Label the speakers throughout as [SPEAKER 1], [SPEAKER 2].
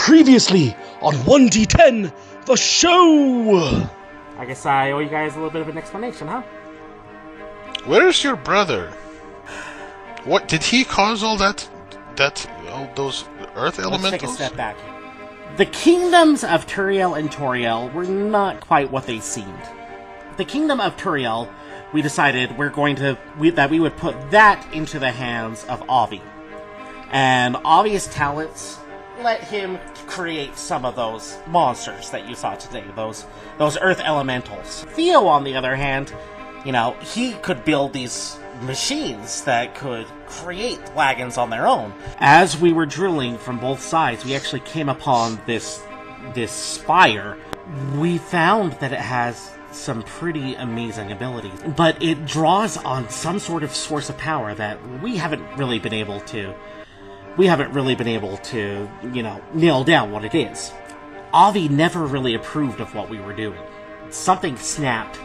[SPEAKER 1] Previously on 1D10, the show!
[SPEAKER 2] I guess I owe you guys a little bit of an explanation, huh?
[SPEAKER 3] Where's your brother? What did he cause all all those earth elementals?
[SPEAKER 2] Let's take a step back. The kingdoms of Tutorielle and Tutorielle were not quite what they seemed. The kingdom of Tutorielle, we decided that we would put that into the hands of Avi. And Avi's talents let him create some of those monsters that you saw today, those earth elementals. Theo, on the other hand, he could build these machines that could create wagons on their own. As we were drilling from both sides, we actually came upon this spire. We found that it has some pretty amazing abilities, but it draws on some sort of source of power that we haven't really been able to nail down what it is. Avi never really approved of what we were doing. Something snapped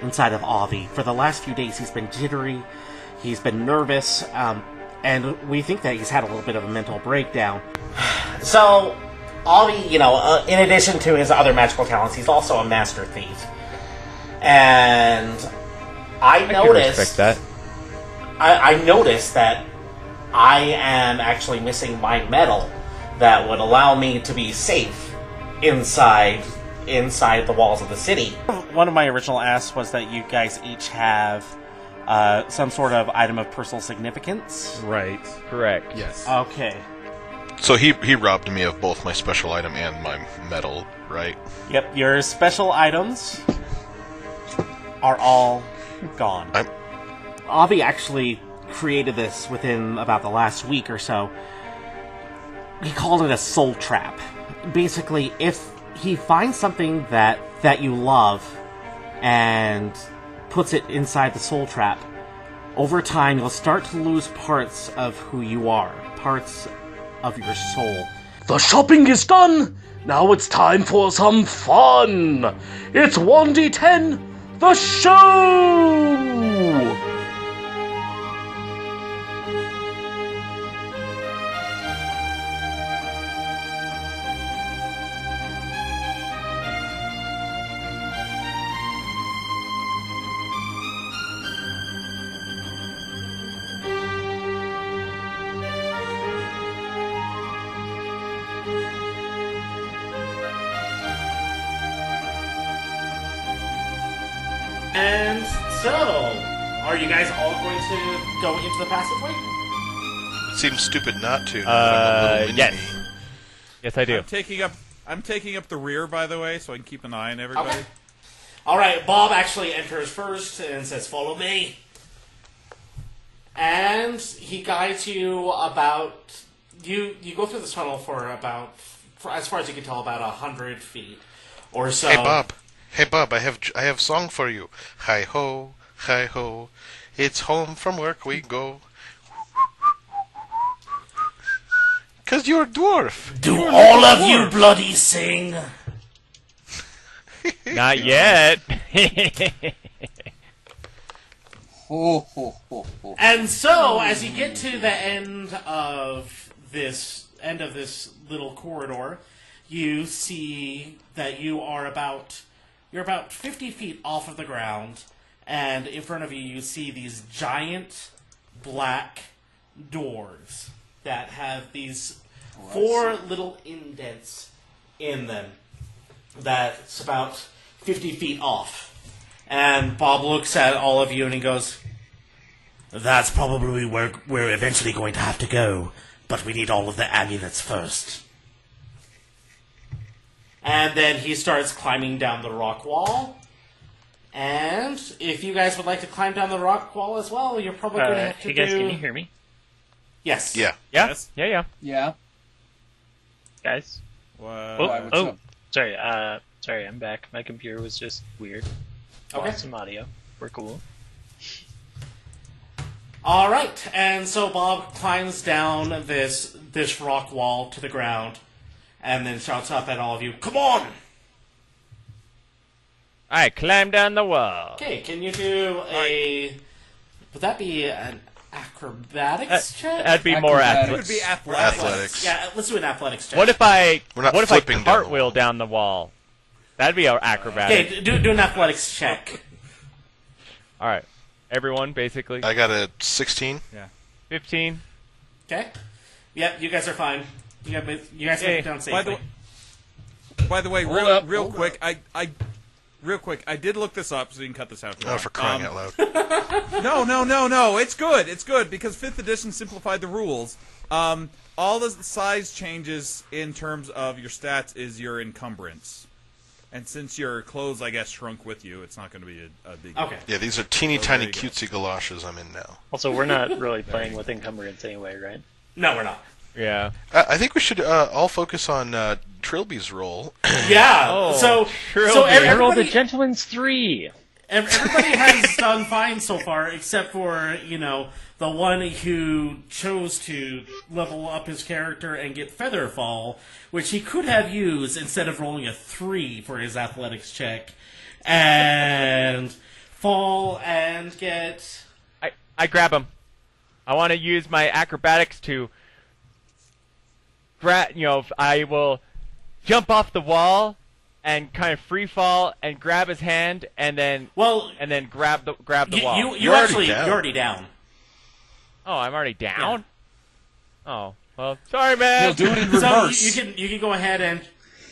[SPEAKER 2] inside of Avi. For the last few days, he's been jittery, he's been nervous, and we think that he's had a little bit of a mental breakdown. So, Avi, in addition to his other magical talents, he's also a master thief. And I noticed...
[SPEAKER 4] respect that.
[SPEAKER 2] I noticed that I am actually missing my medal that would allow me to be safe inside the walls of the city. One of my original asks was that you guys each have some sort of item of personal significance.
[SPEAKER 4] Right. Correct. Yes.
[SPEAKER 2] Okay.
[SPEAKER 3] So he robbed me of both my special item and my medal, right?
[SPEAKER 2] Yep, your special items are all gone. Avi actually created this within about the last week or so. He called it a soul trap. Basically, if he finds something that you love and puts it inside the soul trap, over time you'll start to lose parts of who you are, parts of your soul.
[SPEAKER 1] The shopping is done! Now it's time for some fun! It's 1D10, the show!
[SPEAKER 2] And so, are you guys all going to go into the passageway?
[SPEAKER 3] It seems stupid not to. I'm
[SPEAKER 4] yes. Yes, I do.
[SPEAKER 5] I'm taking up the rear, by the way, so I can keep an eye on everybody.
[SPEAKER 2] Okay. Alright, Bob actually enters first and says, "Follow me." And he guides you about... You go through this tunnel for as far as you can tell, about 100 feet or so.
[SPEAKER 3] Hey Bob, I have song for you. Hi ho, it's home from work we go. 'Cause you're a dwarf.
[SPEAKER 2] Do all of you bloody sing?
[SPEAKER 4] Not yet.
[SPEAKER 2] And so, as you get to the end of this little corridor, you see that you're about 50 feet off of the ground, and in front of you, you see these giant black doors that have these 4 little indents in them. That's about 50 feet off. And Bob looks at all of you and he goes, "That's probably where we're eventually going to have to go, but we need all of the amulets first." And then he starts climbing down the rock wall. And if you guys would like to climb down the rock wall as well, you're probably going to have to
[SPEAKER 6] Hey guys, can you hear me?
[SPEAKER 2] Yes.
[SPEAKER 3] Yeah.
[SPEAKER 4] Yes. Yeah.
[SPEAKER 6] Guys?
[SPEAKER 5] What?
[SPEAKER 6] Sorry, I'm back. My computer was just weird.
[SPEAKER 2] Okay.
[SPEAKER 6] Lost some audio. We're cool.
[SPEAKER 2] Alright, and so Bob climbs down this rock wall to the ground, and then shouts up at all of you, "Come on!"
[SPEAKER 4] I climb down the wall.
[SPEAKER 2] Okay, can you do a... Would that be an Acrobatics check?
[SPEAKER 4] That'd be more
[SPEAKER 5] It
[SPEAKER 4] athletic.
[SPEAKER 5] would be athletics.
[SPEAKER 3] Athletics.
[SPEAKER 2] Yeah, let's do an athletics check.
[SPEAKER 4] What if I
[SPEAKER 3] We're not
[SPEAKER 4] what if I
[SPEAKER 3] flipping down the
[SPEAKER 4] cartwheel
[SPEAKER 3] wall.
[SPEAKER 4] down the wall? That'd be our acrobatic.
[SPEAKER 2] Okay, do an athletics check.
[SPEAKER 4] All right, everyone basically.
[SPEAKER 3] I got a 16.
[SPEAKER 4] 15.
[SPEAKER 2] Okay. Yep, you guys are fine. You guys make it down safely.
[SPEAKER 5] By the way, real quick, I did look this up, so you can cut this out.
[SPEAKER 3] Oh, for crying out loud.
[SPEAKER 5] No. It's good. It's good because 5th edition simplified the rules. All the size changes in terms of your stats is your encumbrance. And since your clothes, I guess, shrunk with you, it's not going to be a big...
[SPEAKER 2] Okay.
[SPEAKER 3] Yeah, these are teeny tiny
[SPEAKER 5] there you go.
[SPEAKER 3] cutesy galoshes I'm in now.
[SPEAKER 6] Also, we're not really playing with encumbrance anyway, right?
[SPEAKER 2] No, we're not.
[SPEAKER 4] Yeah.
[SPEAKER 3] I think we should all focus on Trilby's role.
[SPEAKER 2] Yeah.
[SPEAKER 4] Oh,
[SPEAKER 2] so
[SPEAKER 4] Trilby.
[SPEAKER 6] I rolled a
[SPEAKER 2] everybody,
[SPEAKER 6] Gentleman's 3.
[SPEAKER 2] everybody has done fine so far, except for the one who chose to level up his character and get Featherfall, which he could have used instead of rolling a 3 for his athletics check, and fall and get.
[SPEAKER 4] I grab him. I want to use my acrobatics to I will jump off the wall and kind of free fall and grab his hand and then grab the wall.
[SPEAKER 2] You're
[SPEAKER 3] down.
[SPEAKER 2] you're already down.
[SPEAKER 4] Oh, I'm already down? Yeah. Oh, well, sorry, man.
[SPEAKER 7] He'll do it in
[SPEAKER 2] So
[SPEAKER 7] reverse.
[SPEAKER 2] you can go ahead and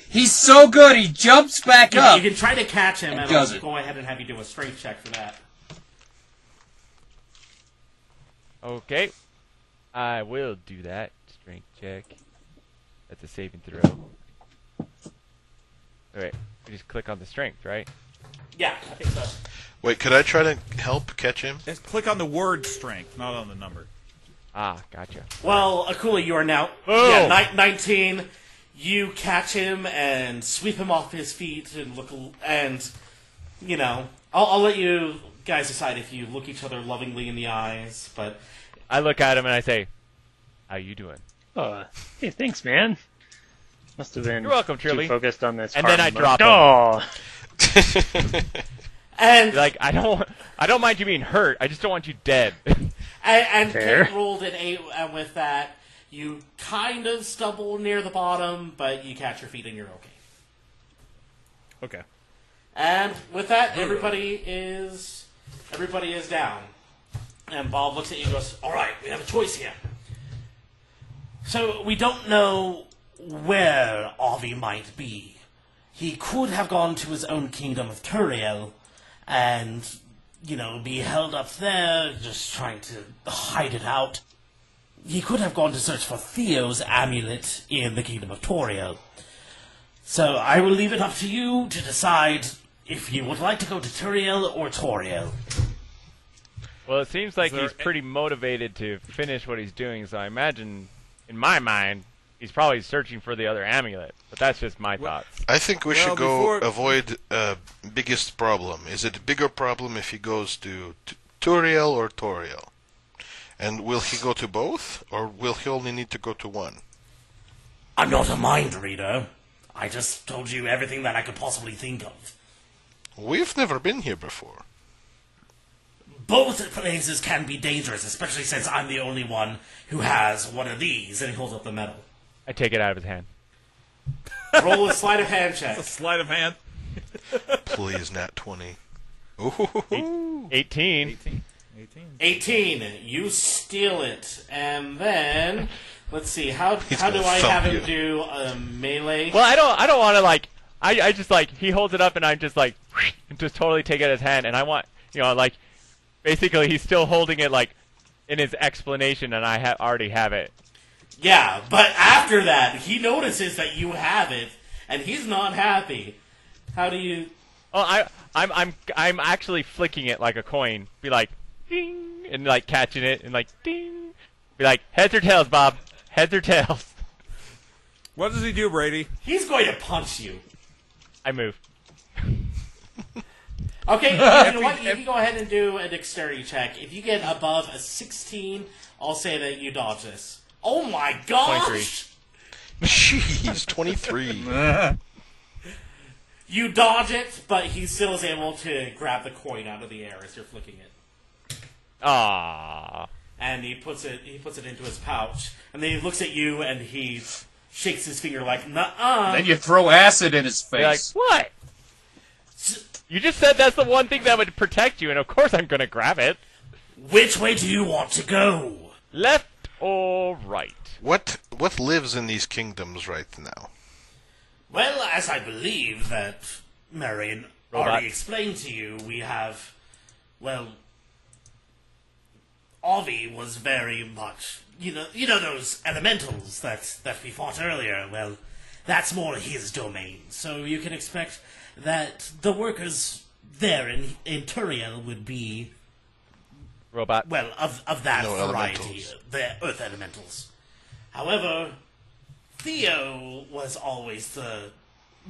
[SPEAKER 7] He's so good, he jumps back up.
[SPEAKER 2] you can try to catch him, and
[SPEAKER 7] does
[SPEAKER 2] I'll
[SPEAKER 7] it.
[SPEAKER 2] go ahead and have you do a strength check for that.
[SPEAKER 4] Okay. I will do that. Strength check. That's a saving throw. Alright, we just click on the strength, right?
[SPEAKER 2] Yeah, I think so.
[SPEAKER 3] Wait, could I try to help catch him?
[SPEAKER 5] Just click on the word strength, not on the number.
[SPEAKER 4] Ah, gotcha.
[SPEAKER 2] Well, Akula, you are now
[SPEAKER 4] Oh.
[SPEAKER 2] 19. You catch him and sweep him off his feet and I'll let you guys decide if you look each other lovingly in the eyes, but
[SPEAKER 4] I look at him and I say, how you doing?
[SPEAKER 6] Oh, hey, thanks, man. Must have been
[SPEAKER 4] You're welcome,
[SPEAKER 6] too
[SPEAKER 4] Trilby.
[SPEAKER 6] focused on this.
[SPEAKER 4] And then I drop him.
[SPEAKER 6] Oh,
[SPEAKER 2] and
[SPEAKER 4] Like, I don't mind you being hurt. I just don't want you dead.
[SPEAKER 2] and
[SPEAKER 6] Fair.
[SPEAKER 2] Kate rolled an 8, and with that, you kind of stumble near the bottom, but you catch your feet and you're okay.
[SPEAKER 5] Okay.
[SPEAKER 2] And with that, everybody is down. And Bob looks at you and goes, "All right, we have a choice here. So we don't know where Avi might be. He could have gone to his own kingdom of Tutorielle and, be held up there, just trying to hide it out. He could have gone to search for Theo's amulet in the kingdom of Tutorielle. So I will leave it up to you to decide if you would like to go to Tutorielle or Toriel."
[SPEAKER 4] Well, it seems like
[SPEAKER 5] there
[SPEAKER 4] he's pretty motivated to finish what he's doing, so I imagine, in my mind, he's probably searching for the other amulet. But that's just my thoughts.
[SPEAKER 3] I think we
[SPEAKER 5] Well,
[SPEAKER 3] should go
[SPEAKER 5] before-
[SPEAKER 3] avoid biggest problem. Is it a bigger problem if he goes to Turiel or Toriel? And will he go to both, or will he only need to go to one?
[SPEAKER 2] I'm not a mind reader. I just told you everything that I could possibly think of.
[SPEAKER 3] We've never been here before.
[SPEAKER 2] Both places can be dangerous, especially since I'm the only one who has one of these, and he holds up the medal.
[SPEAKER 4] I take it out of his hand.
[SPEAKER 2] Roll a sleight of hand
[SPEAKER 5] A
[SPEAKER 2] check.
[SPEAKER 5] sleight of hand.
[SPEAKER 3] Please, nat 20. Ooh.
[SPEAKER 4] 18.
[SPEAKER 2] 18. You steal it, and then let's see. How do
[SPEAKER 3] gonna
[SPEAKER 2] I
[SPEAKER 3] thump
[SPEAKER 2] have him
[SPEAKER 3] you.
[SPEAKER 2] do a melee?
[SPEAKER 4] Well, I don't want to, I just, he holds it up and I just, just totally take it out of his hand, and I want, basically he's still holding it, in his explanation, and I already have it.
[SPEAKER 2] Yeah, but after that, he notices that you have it, and he's not happy. How do you?
[SPEAKER 4] Oh, I'm actually flicking it like a coin. Be like, ding, and catching it, and ding. Be like, heads or tails, Bob? Heads or tails?
[SPEAKER 5] What does he do, Brady?
[SPEAKER 2] He's going to punch you.
[SPEAKER 4] I move.
[SPEAKER 2] Okay, you know what? You can go ahead and do a dexterity check. If you get above a 16, I'll say that you dodge this. Oh my gosh!
[SPEAKER 4] 23.
[SPEAKER 3] Jeez, 23.
[SPEAKER 2] You dodge it, but he still is able to grab the coin out of the air as you're flicking it.
[SPEAKER 4] Ah.
[SPEAKER 2] and he puts it into his pouch, and then he looks at you and he shakes his finger like, nuh-uh.
[SPEAKER 7] Then you throw acid in his
[SPEAKER 4] You're like,
[SPEAKER 7] face.
[SPEAKER 4] what? You just said that's the one thing that would protect you, and of course I'm gonna grab it.
[SPEAKER 2] Which way do you want to go?
[SPEAKER 4] Left or right?
[SPEAKER 3] What lives in these kingdoms right now?
[SPEAKER 2] Well, as I believe that Marion already explained to you, we have, well, Ovi was very much, you know those elementals that we fought earlier. Well, that's more his domain. So you can expect that the workers there in Tutorielle would be
[SPEAKER 4] Robot.
[SPEAKER 2] well of that
[SPEAKER 3] No
[SPEAKER 2] variety,
[SPEAKER 3] elementals.
[SPEAKER 2] the Earth elementals. However, Theo was always the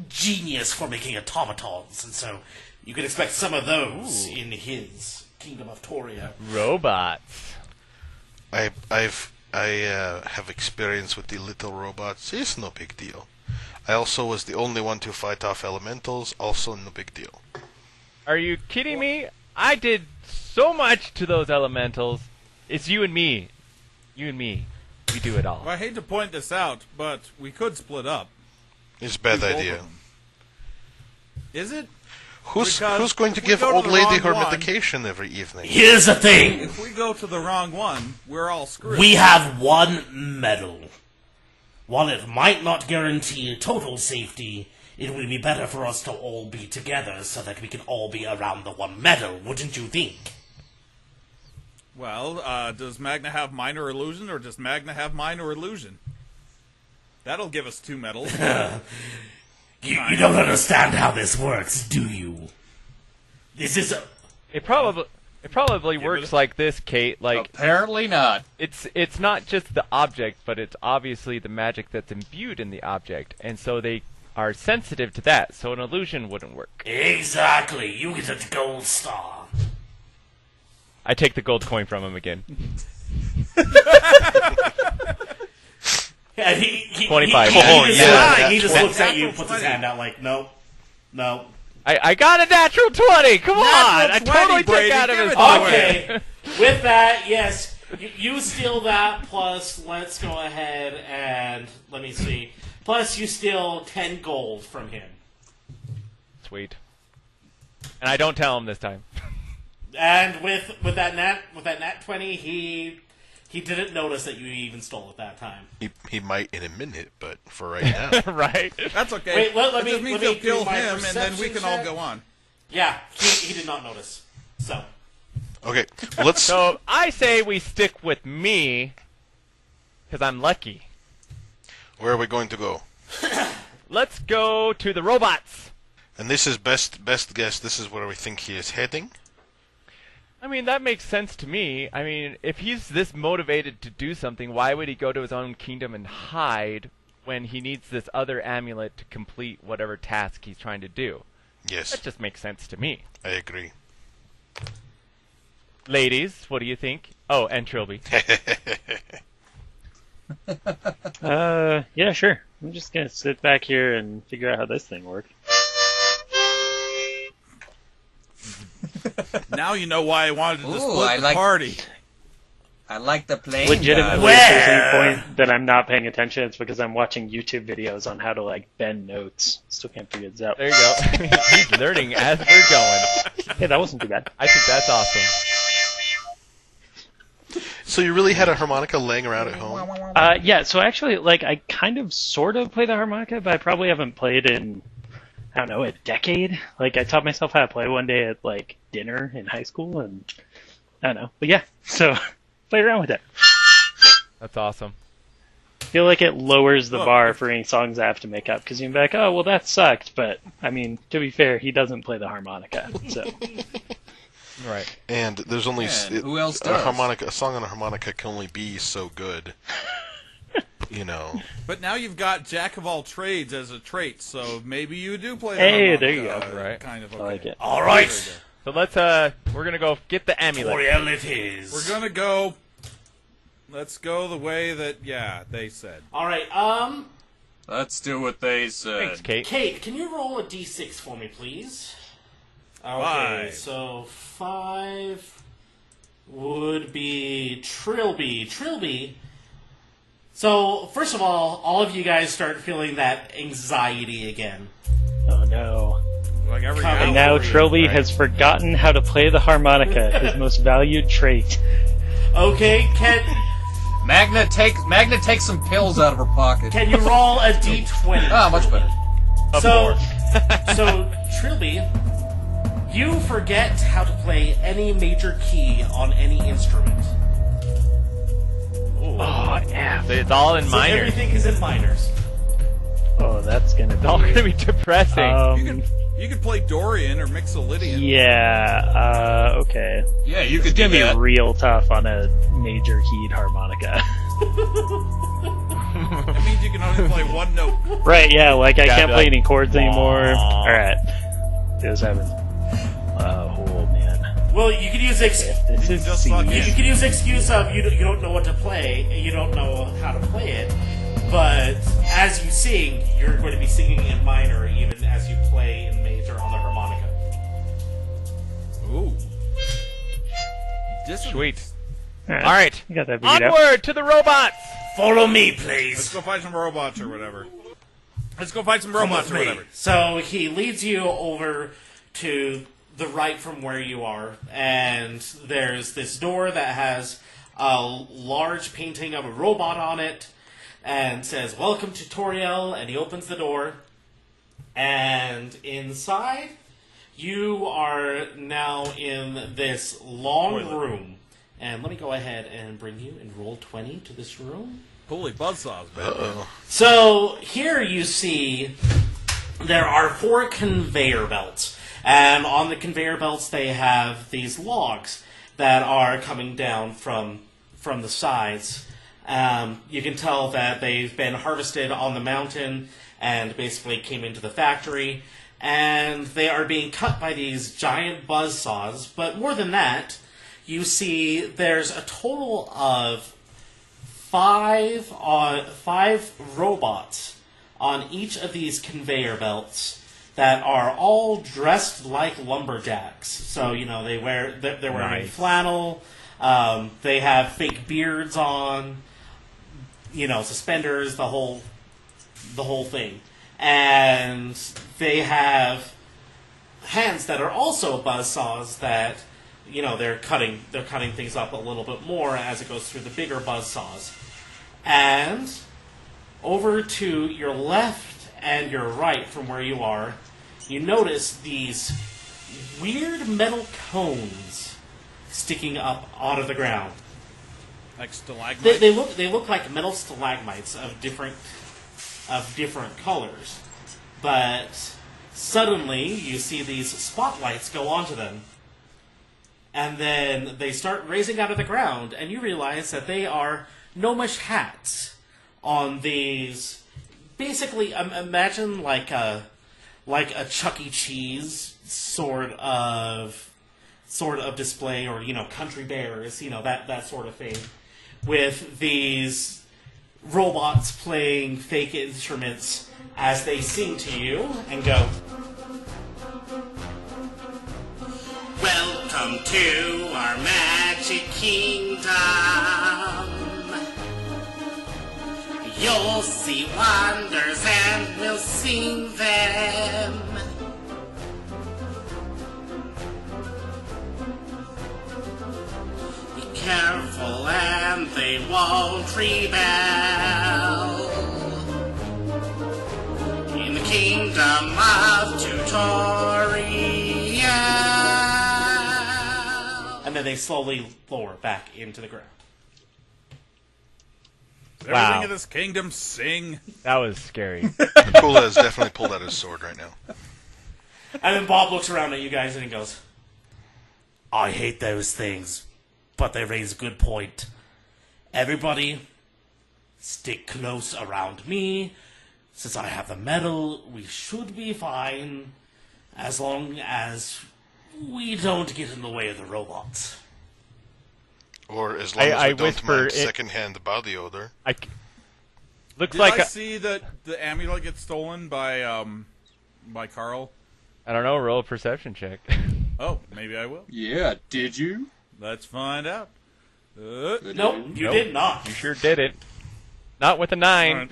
[SPEAKER 2] genius for making automatons, and so you can expect some of those in his Kingdom of Toria.
[SPEAKER 4] Robots.
[SPEAKER 3] I have experience with the little robots. It's no big deal. I also was the only one to fight off elementals. Also no big deal.
[SPEAKER 4] Are you kidding me? I did so much to those elementals. It's you and me. You and me. We do it all.
[SPEAKER 5] Well, I hate to point this out, but we could split up.
[SPEAKER 3] It's a bad
[SPEAKER 5] Do both
[SPEAKER 3] idea.
[SPEAKER 5] of them. Is it?
[SPEAKER 3] Who's
[SPEAKER 5] Because
[SPEAKER 3] going to
[SPEAKER 5] if we
[SPEAKER 3] give
[SPEAKER 5] go to
[SPEAKER 3] old
[SPEAKER 5] the
[SPEAKER 3] lady her
[SPEAKER 5] wrong one-
[SPEAKER 3] medication every evening?
[SPEAKER 2] Here's the thing.
[SPEAKER 5] If we go to the wrong one, we're all screwed.
[SPEAKER 2] We have one medal. While it might not guarantee total safety, it would be better for us to all be together so that we can all be around the one medal, wouldn't you think?
[SPEAKER 5] Well, does Magna have minor illusion, or does Magna have minor illusion? That'll give us 2 medals.
[SPEAKER 2] You don't understand how this works, do you? This is a...
[SPEAKER 4] It probably works like this, Kate. Like
[SPEAKER 7] Apparently not.
[SPEAKER 4] it's not just the object, but it's obviously the magic that's imbued in the object, and so they are sensitive to that. So an illusion wouldn't work.
[SPEAKER 2] Exactly. You get a gold star.
[SPEAKER 4] I take the gold coin from him again.
[SPEAKER 2] And he
[SPEAKER 4] 25.
[SPEAKER 2] He just looks at you, puts his hand out like, no.
[SPEAKER 4] I got a natural 20. Come on! I
[SPEAKER 5] 20,
[SPEAKER 4] totally
[SPEAKER 5] Brady,
[SPEAKER 4] took out of
[SPEAKER 5] give
[SPEAKER 4] his
[SPEAKER 5] it
[SPEAKER 4] pocket.
[SPEAKER 2] Okay. With that, yes, you steal that, plus let's go ahead and, let me see, plus you steal 10 gold from him.
[SPEAKER 4] Sweet. And I don't tell him this time.
[SPEAKER 2] And with that nat 20, he didn't notice that you even stole it that time.
[SPEAKER 3] He might in a minute, but for right now.
[SPEAKER 4] Right?
[SPEAKER 5] That's okay.
[SPEAKER 2] Wait, let
[SPEAKER 5] That
[SPEAKER 2] me-
[SPEAKER 5] just means
[SPEAKER 2] let me
[SPEAKER 5] he'll kill
[SPEAKER 2] do my
[SPEAKER 5] him, and then we
[SPEAKER 2] perception
[SPEAKER 5] can all
[SPEAKER 2] check.
[SPEAKER 5] go on.
[SPEAKER 2] Yeah, he did not notice. So,
[SPEAKER 3] Okay, well, let's.
[SPEAKER 4] So I say we stick with me, because I'm lucky.
[SPEAKER 3] Where are we going to go?
[SPEAKER 4] Let's go to the robots.
[SPEAKER 3] And this is best guess. This is where we think he is heading.
[SPEAKER 4] I mean, that makes sense to me. I mean, if he's this motivated to do something, why would he go to his own kingdom and hide when he needs this other amulet to complete whatever task he's trying to do?
[SPEAKER 3] Yes,
[SPEAKER 4] That just makes sense to me.
[SPEAKER 3] I agree.
[SPEAKER 4] Ladies, what do you think? Oh, and Trilby.
[SPEAKER 6] Yeah, sure. I'm just gonna sit back here and figure out how this thing works.
[SPEAKER 5] Now you know why I wanted to
[SPEAKER 7] Ooh,
[SPEAKER 5] split
[SPEAKER 7] I
[SPEAKER 5] the
[SPEAKER 7] like-
[SPEAKER 5] party.
[SPEAKER 7] I like the plane.
[SPEAKER 6] Legitimately, if there's any point that I'm not paying attention, it's because I'm watching YouTube videos on how to like bend notes. Still can't figure this out.
[SPEAKER 4] There you go. He's learning as we're going.
[SPEAKER 6] Hey, that wasn't too bad.
[SPEAKER 4] I think that's awesome.
[SPEAKER 3] So you really had a harmonica laying around at home?
[SPEAKER 6] Yeah, so actually, like, I kind of sort of play the harmonica, but I probably haven't played in, I don't know, a decade. Like, I taught myself how to play one day at, like, dinner in high school, and I don't know. But yeah, so play around with it.
[SPEAKER 4] That's awesome.
[SPEAKER 6] I feel like it lowers the
[SPEAKER 5] Look,
[SPEAKER 6] bar for any songs I have to make up, because you can be like, oh, well, that sucked, but, I mean, to be fair, he doesn't play the harmonica, so.
[SPEAKER 4] Right.
[SPEAKER 3] And there's only
[SPEAKER 7] Yeah, and who else
[SPEAKER 3] a
[SPEAKER 7] does?
[SPEAKER 3] harmonica. A song on a harmonica can only be so good. You know.
[SPEAKER 5] But now you've got Jack of all trades as a trait, so maybe you do play the
[SPEAKER 6] Hey,
[SPEAKER 5] harmonica,
[SPEAKER 6] there you go.
[SPEAKER 4] Right.
[SPEAKER 5] Kind of
[SPEAKER 6] I
[SPEAKER 5] okay.
[SPEAKER 6] like it.
[SPEAKER 2] all right,
[SPEAKER 4] So let's we're gonna go get the amulet.
[SPEAKER 2] Tutorielle it is.
[SPEAKER 5] We're gonna go. Let's go the way that they said.
[SPEAKER 2] All right,
[SPEAKER 7] Let's do what they said.
[SPEAKER 4] Thanks, Kate.
[SPEAKER 2] Kate, can you roll a d6 for me, please? Okay,
[SPEAKER 5] 5.
[SPEAKER 2] so 5. would be Trilby. Trilby. So, first of all of you guys start feeling that anxiety again.
[SPEAKER 6] Oh no.
[SPEAKER 5] Like every
[SPEAKER 6] And
[SPEAKER 5] hour.
[SPEAKER 6] now Trilby has forgotten how to play the harmonica, his most valued trait.
[SPEAKER 2] Okay,
[SPEAKER 7] Magna takes some pills out of her pocket.
[SPEAKER 2] can you roll a d20?
[SPEAKER 7] Ah, much better.
[SPEAKER 2] So Trilby, you forget how to play any major key on any instrument.
[SPEAKER 6] Oh, F.
[SPEAKER 4] It's all in
[SPEAKER 2] So
[SPEAKER 4] minors.
[SPEAKER 2] everything is in minors.
[SPEAKER 6] Oh, that's gonna
[SPEAKER 4] It's all going to
[SPEAKER 6] be...
[SPEAKER 4] be depressing.
[SPEAKER 5] You could play Dorian or Mixolydian.
[SPEAKER 6] Yeah, okay.
[SPEAKER 7] Yeah, you could
[SPEAKER 6] It's
[SPEAKER 7] do
[SPEAKER 6] gonna
[SPEAKER 7] that.
[SPEAKER 6] be real tough on a major keyed harmonica.
[SPEAKER 5] That means you can only play one note.
[SPEAKER 6] Right, yeah, like I
[SPEAKER 4] Yeah,
[SPEAKER 6] can't
[SPEAKER 4] be
[SPEAKER 6] play
[SPEAKER 4] like,
[SPEAKER 6] any chords anymore.
[SPEAKER 4] "Aw."
[SPEAKER 6] Alright. This happens. Oh, man.
[SPEAKER 2] Well, you could use
[SPEAKER 6] This is
[SPEAKER 5] just
[SPEAKER 6] C.
[SPEAKER 5] suck
[SPEAKER 2] you
[SPEAKER 5] in.
[SPEAKER 2] could use excuse of you don't know what to play, and you don't know how to play it. But as you sing, you're going to be singing in minor, even as you play in major on the harmonica.
[SPEAKER 5] Ooh. Dissonance.
[SPEAKER 4] Sweet.
[SPEAKER 6] Alright.
[SPEAKER 4] All right.
[SPEAKER 6] You got that figured out.
[SPEAKER 4] Onward to the robots.
[SPEAKER 2] Follow me,
[SPEAKER 5] Let's
[SPEAKER 2] please.
[SPEAKER 5] go fight some robots or whatever. Let's go fight some robots or whatever.
[SPEAKER 2] So he leads you over to the right from where you are, and there's this door that has a large painting of a robot on it, and says, "Welcome to Tutorielle," and he opens the door, and inside, you are now in this long room. And let me go ahead and bring you and roll 20 to this room.
[SPEAKER 5] Holy buzzsaws, man.
[SPEAKER 2] So here you see there are 4 conveyor belts. And on the conveyor belts they have these logs that are coming down from the sides. You can tell that they've been harvested on the mountain and basically came into the factory. And they are being cut by these giant buzzsaws. But more than that, you see there's a total of 5 robots on each of these conveyor belts that are all dressed like lumberjacks. So, they're wearing
[SPEAKER 4] Nice.
[SPEAKER 2] flannel, they have fake beards on, suspenders, the whole thing. And they have hands that are also buzzsaws that, they're cutting things up a little bit more as it goes through the bigger buzzsaws. And over to your left and your right from where you are, you notice these weird metal cones sticking up out of the ground.
[SPEAKER 5] Like stalagmites.
[SPEAKER 2] They look like metal stalagmites of different colors. But suddenly you see these spotlights go onto them. And then they start raising out of the ground, and you realize that they are gnomish hats on these. Basically, imagine like a Chuck E. Cheese sort of display, or Country Bears, that sort of thing, with these robots playing fake instruments as they sing to you and go, "Welcome to our magic kingdom. You'll see wonders and we'll sing them. Be careful and they won't rebel. In the kingdom of Tutorielle." And then they slowly lower back into the ground.
[SPEAKER 5] Does
[SPEAKER 4] Wow.
[SPEAKER 5] everything in this kingdom sing?
[SPEAKER 4] That was scary.
[SPEAKER 3] Kula has definitely pulled out his sword right now.
[SPEAKER 2] And then Bob looks around at you guys and he goes, "I hate those things, but they raise a good point. Everybody, stick close around me. Since I have the medal, we should be fine, as long as we don't get in the way of the robots."
[SPEAKER 3] Or as long as
[SPEAKER 4] I
[SPEAKER 3] we don't
[SPEAKER 4] whisper
[SPEAKER 3] mind
[SPEAKER 4] it-
[SPEAKER 3] secondhand body odor.
[SPEAKER 4] Looks
[SPEAKER 5] Did
[SPEAKER 4] like
[SPEAKER 5] I see that the amulet gets stolen by Carl?
[SPEAKER 4] I don't know. Roll a perception check.
[SPEAKER 5] Oh, maybe I will.
[SPEAKER 7] Yeah, did you?
[SPEAKER 5] Let's find out.
[SPEAKER 2] Nope, you did not.
[SPEAKER 4] You sure didn't. Not with a 9.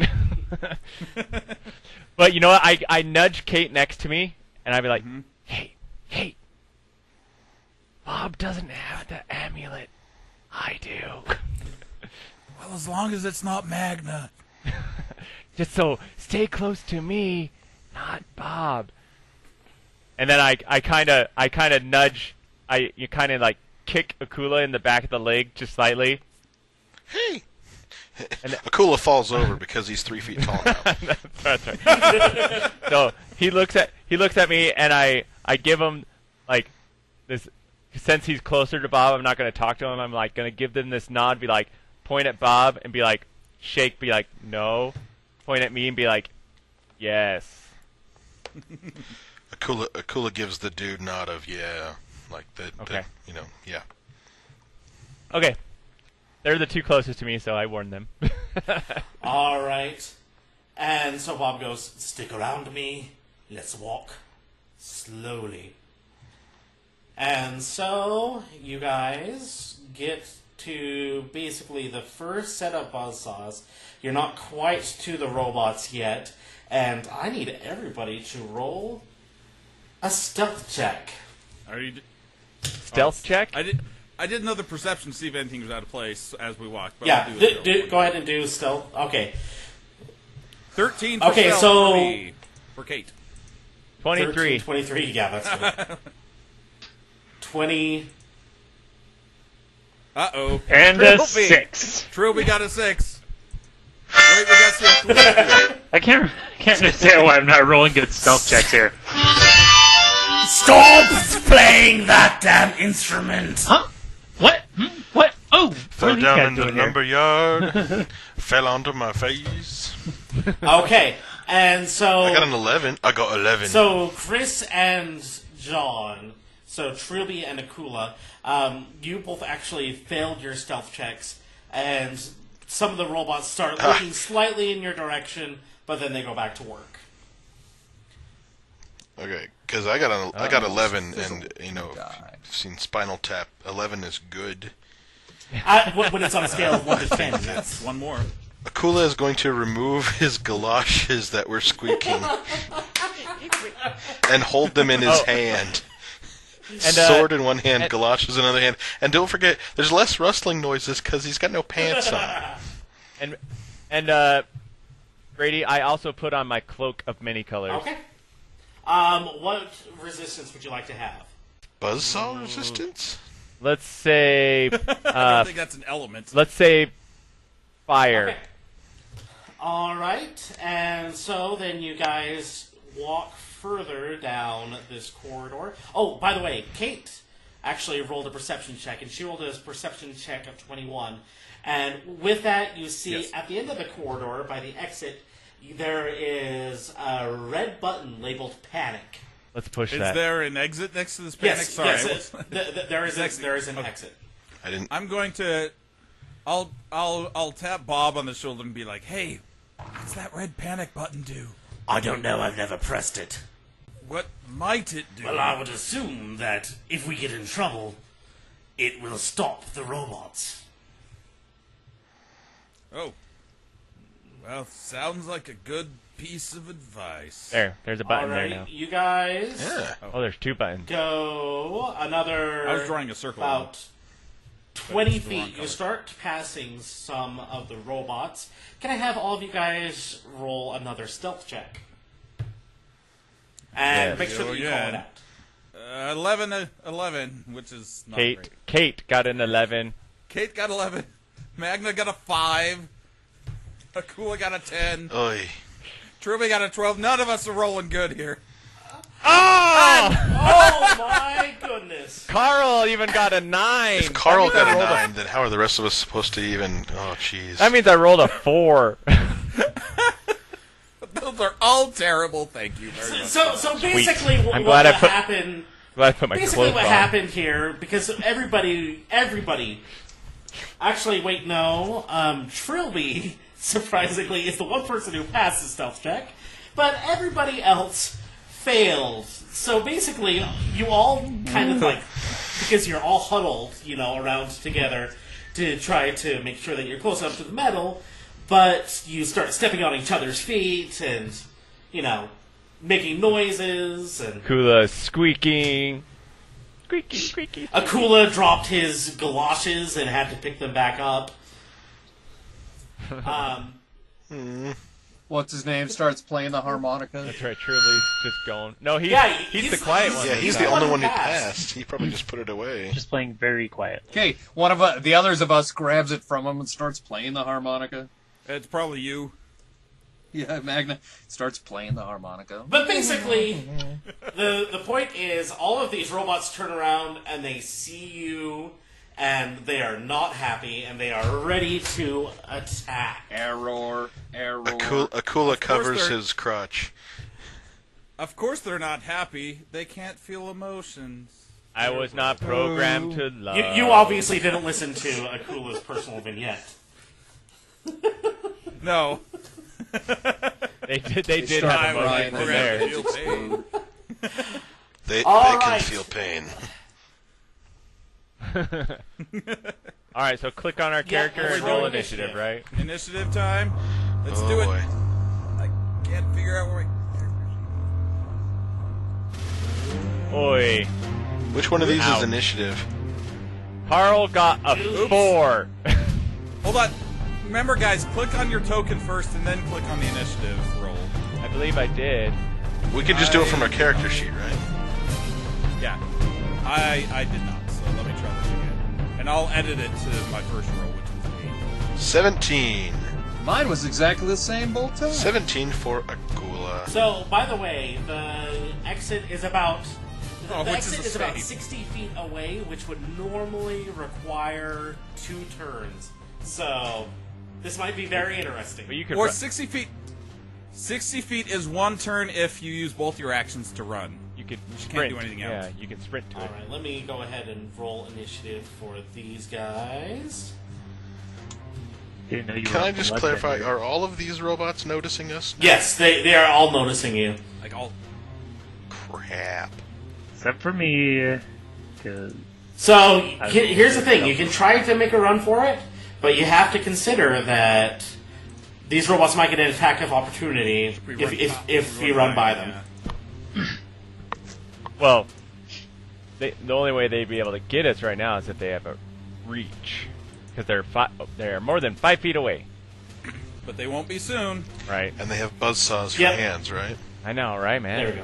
[SPEAKER 4] But you know what? I nudge Kate next to me, and I'd be like, hey, Bob doesn't have the amulet. I do.
[SPEAKER 5] Well, as long as it's not Magna.
[SPEAKER 4] Just so stay close to me, not Bob. And then I kind of nudge. You kind of like kick Akula in the back of the leg just slightly.
[SPEAKER 3] Hey. And Akula falls over because he's 3 feet tall now.
[SPEAKER 4] That's right. So he looks at me, and I give him like this. Since he's closer to Bob, I'm not going to talk to him. I'm like going to give them this nod, be like, point at Bob, and be like, shake, be like, no. Point at me and be like, yes.
[SPEAKER 3] Akula gives the dude nod of yeah, like
[SPEAKER 4] Okay.
[SPEAKER 3] yeah.
[SPEAKER 4] Okay. They're the two closest to me, so I warned them.
[SPEAKER 2] All right. And so Bob goes, stick around me. Let's walk slowly. And so you guys get to basically the first set of buzzsaws. You're not quite to the robots yet. And I need everybody to roll a stealth check.
[SPEAKER 4] Stealth check?
[SPEAKER 5] I did another perception to see if anything was out of place as we walked. But
[SPEAKER 2] Yeah,
[SPEAKER 5] I'll do it
[SPEAKER 2] go ahead and do stealth. Okay.
[SPEAKER 5] 13 for
[SPEAKER 2] Okay,
[SPEAKER 5] stealth
[SPEAKER 2] so-
[SPEAKER 5] for me. For Kate.
[SPEAKER 4] 23.
[SPEAKER 2] 13, 23, yeah, that's good. 20.
[SPEAKER 5] Uh-oh.
[SPEAKER 6] And
[SPEAKER 5] Trilby.
[SPEAKER 6] a 6.
[SPEAKER 5] Trilby got a 6. Wait, we got some.
[SPEAKER 6] I can't understand why I'm not rolling good stealth checks here.
[SPEAKER 2] Stop playing that damn instrument!
[SPEAKER 6] Huh? What? What? Oh!
[SPEAKER 3] Fell
[SPEAKER 6] what are you
[SPEAKER 3] down
[SPEAKER 6] guys
[SPEAKER 3] in the
[SPEAKER 6] doing here?
[SPEAKER 3] lumber yard. Fell onto my face.
[SPEAKER 2] Okay, and so...
[SPEAKER 3] I got an 11. I got 11.
[SPEAKER 2] So, Chris and John, so Trilby and Akula, you both actually failed your stealth checks, and some of the robots start looking slightly in your direction, but then they go back to work.
[SPEAKER 3] Okay, because I got 11, and I've seen Spinal Tap. 11 is good.
[SPEAKER 2] When it's on a scale of 1 to 10, yes.
[SPEAKER 5] One more.
[SPEAKER 3] Akula is going to remove his galoshes that were squeaking and hold them in his hand.
[SPEAKER 4] And,
[SPEAKER 3] Sword in one hand, galoshes in another hand. And don't forget, there's less rustling noises because he's got no pants on.
[SPEAKER 4] And Brady, I also put on my cloak of many colors.
[SPEAKER 2] Okay. What resistance would you like to have?
[SPEAKER 3] Buzzsaw resistance?
[SPEAKER 4] Let's say
[SPEAKER 5] I think that's an element.
[SPEAKER 4] let's say fire.
[SPEAKER 2] Okay. All right, and so then you guys walk further down this corridor. Oh, by the way, Kate actually rolled a perception check, and she rolled a perception check of 21. And with that, you see at the end of the corridor, by the exit, there is a red button labeled Panic.
[SPEAKER 4] Let's push
[SPEAKER 5] Is
[SPEAKER 4] that.
[SPEAKER 5] there an exit next to this panic?
[SPEAKER 2] Yes,
[SPEAKER 5] Sorry.
[SPEAKER 2] yes, there is an exit.
[SPEAKER 3] I didn't.
[SPEAKER 5] I'm going to. I'll tap Bob on the shoulder and be like, "Hey, what's that red panic button do?
[SPEAKER 2] I don't know, I've never pressed it.
[SPEAKER 5] What might it do?"
[SPEAKER 2] Well, I would assume that if we get in trouble, it will stop the robots.
[SPEAKER 5] Oh. Well, sounds like a good piece of advice.
[SPEAKER 4] There's a button there now.
[SPEAKER 2] You guys
[SPEAKER 3] Yeah.
[SPEAKER 4] Oh, there's 2 buttons.
[SPEAKER 2] go another...
[SPEAKER 5] I was drawing a circle.
[SPEAKER 2] About 20
[SPEAKER 5] it's the wrong
[SPEAKER 2] feet. You
[SPEAKER 5] color.
[SPEAKER 2] start passing some of the robots. Can I have all of you guys roll another stealth check? And
[SPEAKER 4] Yes.
[SPEAKER 2] make sure that you call it
[SPEAKER 5] Yeah.
[SPEAKER 2] out.
[SPEAKER 5] 11, which is not great.
[SPEAKER 4] Kate got an 11.
[SPEAKER 5] Kate got 11. Magna got a 5. Akula got a 10.
[SPEAKER 3] Oy.
[SPEAKER 5] Truby got a 12. None of us are rolling good here.
[SPEAKER 4] Oh!
[SPEAKER 2] Oh my goodness!
[SPEAKER 4] Carl even got a 9.
[SPEAKER 3] If Carl
[SPEAKER 4] That means
[SPEAKER 3] got
[SPEAKER 4] I
[SPEAKER 3] a
[SPEAKER 4] rolled
[SPEAKER 3] 9, then how are the rest of us supposed to even... Oh, jeez.
[SPEAKER 4] That means I rolled a 4.
[SPEAKER 5] Those are all terrible. Thank you very much.
[SPEAKER 2] So basically,
[SPEAKER 4] I'm
[SPEAKER 2] what
[SPEAKER 4] glad I put-
[SPEAKER 2] happened?
[SPEAKER 4] Glad I put my
[SPEAKER 2] Basically,
[SPEAKER 4] cloak
[SPEAKER 2] what
[SPEAKER 4] on.
[SPEAKER 2] happened here, because everybody. Actually, wait, no. Trilby, surprisingly, is the one person who passed the stealth check, but everybody else failed. So basically, you all kind of like because you're all huddled, around together to try to make sure that you're close enough to the metal, but you start stepping on each other's feet and, making noises and...
[SPEAKER 4] Kula squeaking. Squeaky, squeaky.
[SPEAKER 2] Akula dropped his galoshes and had to pick them back up.
[SPEAKER 8] What's his name? Starts playing the harmonica.
[SPEAKER 4] That's right, Truly's just going. No, he's the quiet one.
[SPEAKER 3] Yeah,
[SPEAKER 4] this
[SPEAKER 3] he's
[SPEAKER 4] time.
[SPEAKER 3] the only one who passed. He probably just put it away.
[SPEAKER 6] Just playing very quiet.
[SPEAKER 8] Okay, one of the others of us grabs it from him and starts playing the harmonica.
[SPEAKER 5] It's probably you.
[SPEAKER 8] Yeah, Magna starts playing the harmonica.
[SPEAKER 2] But basically, the point is, all of these robots turn around and they see you, and they are not happy, and they are ready to attack.
[SPEAKER 8] Error.
[SPEAKER 3] Akula covers his crotch.
[SPEAKER 5] Of course they're not happy. They can't feel emotions.
[SPEAKER 4] I was not programmed to love.
[SPEAKER 2] You obviously didn't listen to Akula's personal vignette.
[SPEAKER 5] No.
[SPEAKER 4] They did have
[SPEAKER 8] Ryan
[SPEAKER 4] emotions in there.
[SPEAKER 5] Feel pain.
[SPEAKER 3] They
[SPEAKER 2] All
[SPEAKER 3] can
[SPEAKER 2] right.
[SPEAKER 3] feel pain.
[SPEAKER 4] Alright, so click on our character
[SPEAKER 2] we're
[SPEAKER 4] and roll
[SPEAKER 2] doing
[SPEAKER 4] initiative, right?
[SPEAKER 5] Initiative time. Let's
[SPEAKER 3] Oh
[SPEAKER 5] do it.
[SPEAKER 3] boy.
[SPEAKER 5] I can't figure out where
[SPEAKER 4] Oi.
[SPEAKER 3] Which one of these
[SPEAKER 4] Ow.
[SPEAKER 3] is initiative?
[SPEAKER 4] Carl got a 4.
[SPEAKER 5] Hold on. Remember, guys, click on your token first and then click on the initiative roll.
[SPEAKER 4] I believe I did.
[SPEAKER 3] We can just do it from our character sheet, right?
[SPEAKER 5] Yeah. I did not, so let me try this again. And I'll edit it to my first roll, which was
[SPEAKER 3] 17.
[SPEAKER 8] Mine was exactly the same both times.
[SPEAKER 3] 17 for Akula.
[SPEAKER 2] So, by the way, the exit is about...
[SPEAKER 5] Oh,
[SPEAKER 2] the
[SPEAKER 5] which is
[SPEAKER 2] exit
[SPEAKER 5] the
[SPEAKER 2] is about
[SPEAKER 5] same.
[SPEAKER 2] 60 feet away, which would normally require 2 turns. So, this might be very interesting.
[SPEAKER 4] But you could
[SPEAKER 5] Or
[SPEAKER 4] ru-
[SPEAKER 5] 60 feet. 60 feet is 1 turn if you use both your actions to run.
[SPEAKER 4] you could
[SPEAKER 5] can't
[SPEAKER 4] sprint.
[SPEAKER 5] do anything else.
[SPEAKER 4] Yeah, you can sprint to it.
[SPEAKER 2] Alright, let me go ahead and roll initiative for these guys.
[SPEAKER 6] Didn't know you
[SPEAKER 3] Can
[SPEAKER 6] were
[SPEAKER 3] I
[SPEAKER 6] a
[SPEAKER 3] just
[SPEAKER 6] bloodbender.
[SPEAKER 3] clarify, are all of these robots noticing us?
[SPEAKER 2] Yes, they are all noticing you.
[SPEAKER 5] Like, all.
[SPEAKER 3] Crap.
[SPEAKER 6] Except for me, because
[SPEAKER 2] So, here's the thing. You can try to make a run for it, but you have to consider that these robots might get an attack of opportunity if you run by them.
[SPEAKER 4] Well, the only way they'd be able to get us right now is if they have a reach. Because they're more than 5 feet away.
[SPEAKER 5] But they won't be soon.
[SPEAKER 4] Right.
[SPEAKER 3] And they have buzzsaws for
[SPEAKER 2] Yep.
[SPEAKER 3] hands, right?
[SPEAKER 4] I know, right, man?
[SPEAKER 2] There we go.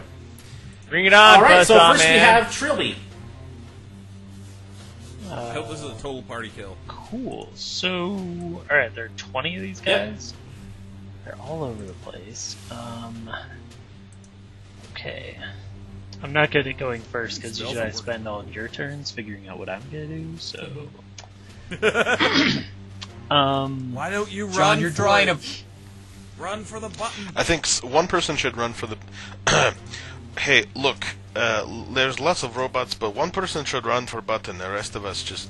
[SPEAKER 4] Bring it on,
[SPEAKER 2] Alright, so
[SPEAKER 4] Buzzsaw
[SPEAKER 2] first we
[SPEAKER 4] Man.
[SPEAKER 2] have Trilby.
[SPEAKER 5] I hope this is a total party kill.
[SPEAKER 6] cool. So, alright, there are 20 of these
[SPEAKER 2] Yep.
[SPEAKER 6] guys. They're all over the place. Okay. I'm not good at going first because usually I spend all your turns figuring out what I'm gonna do. So,
[SPEAKER 5] Why don't you run?
[SPEAKER 8] John, you're
[SPEAKER 5] for
[SPEAKER 8] drawing
[SPEAKER 5] it?
[SPEAKER 8] a...
[SPEAKER 5] Run for the button.
[SPEAKER 3] I think one person should run for the... Hey, look, there's lots of robots, but one person should run for button. The rest of us just,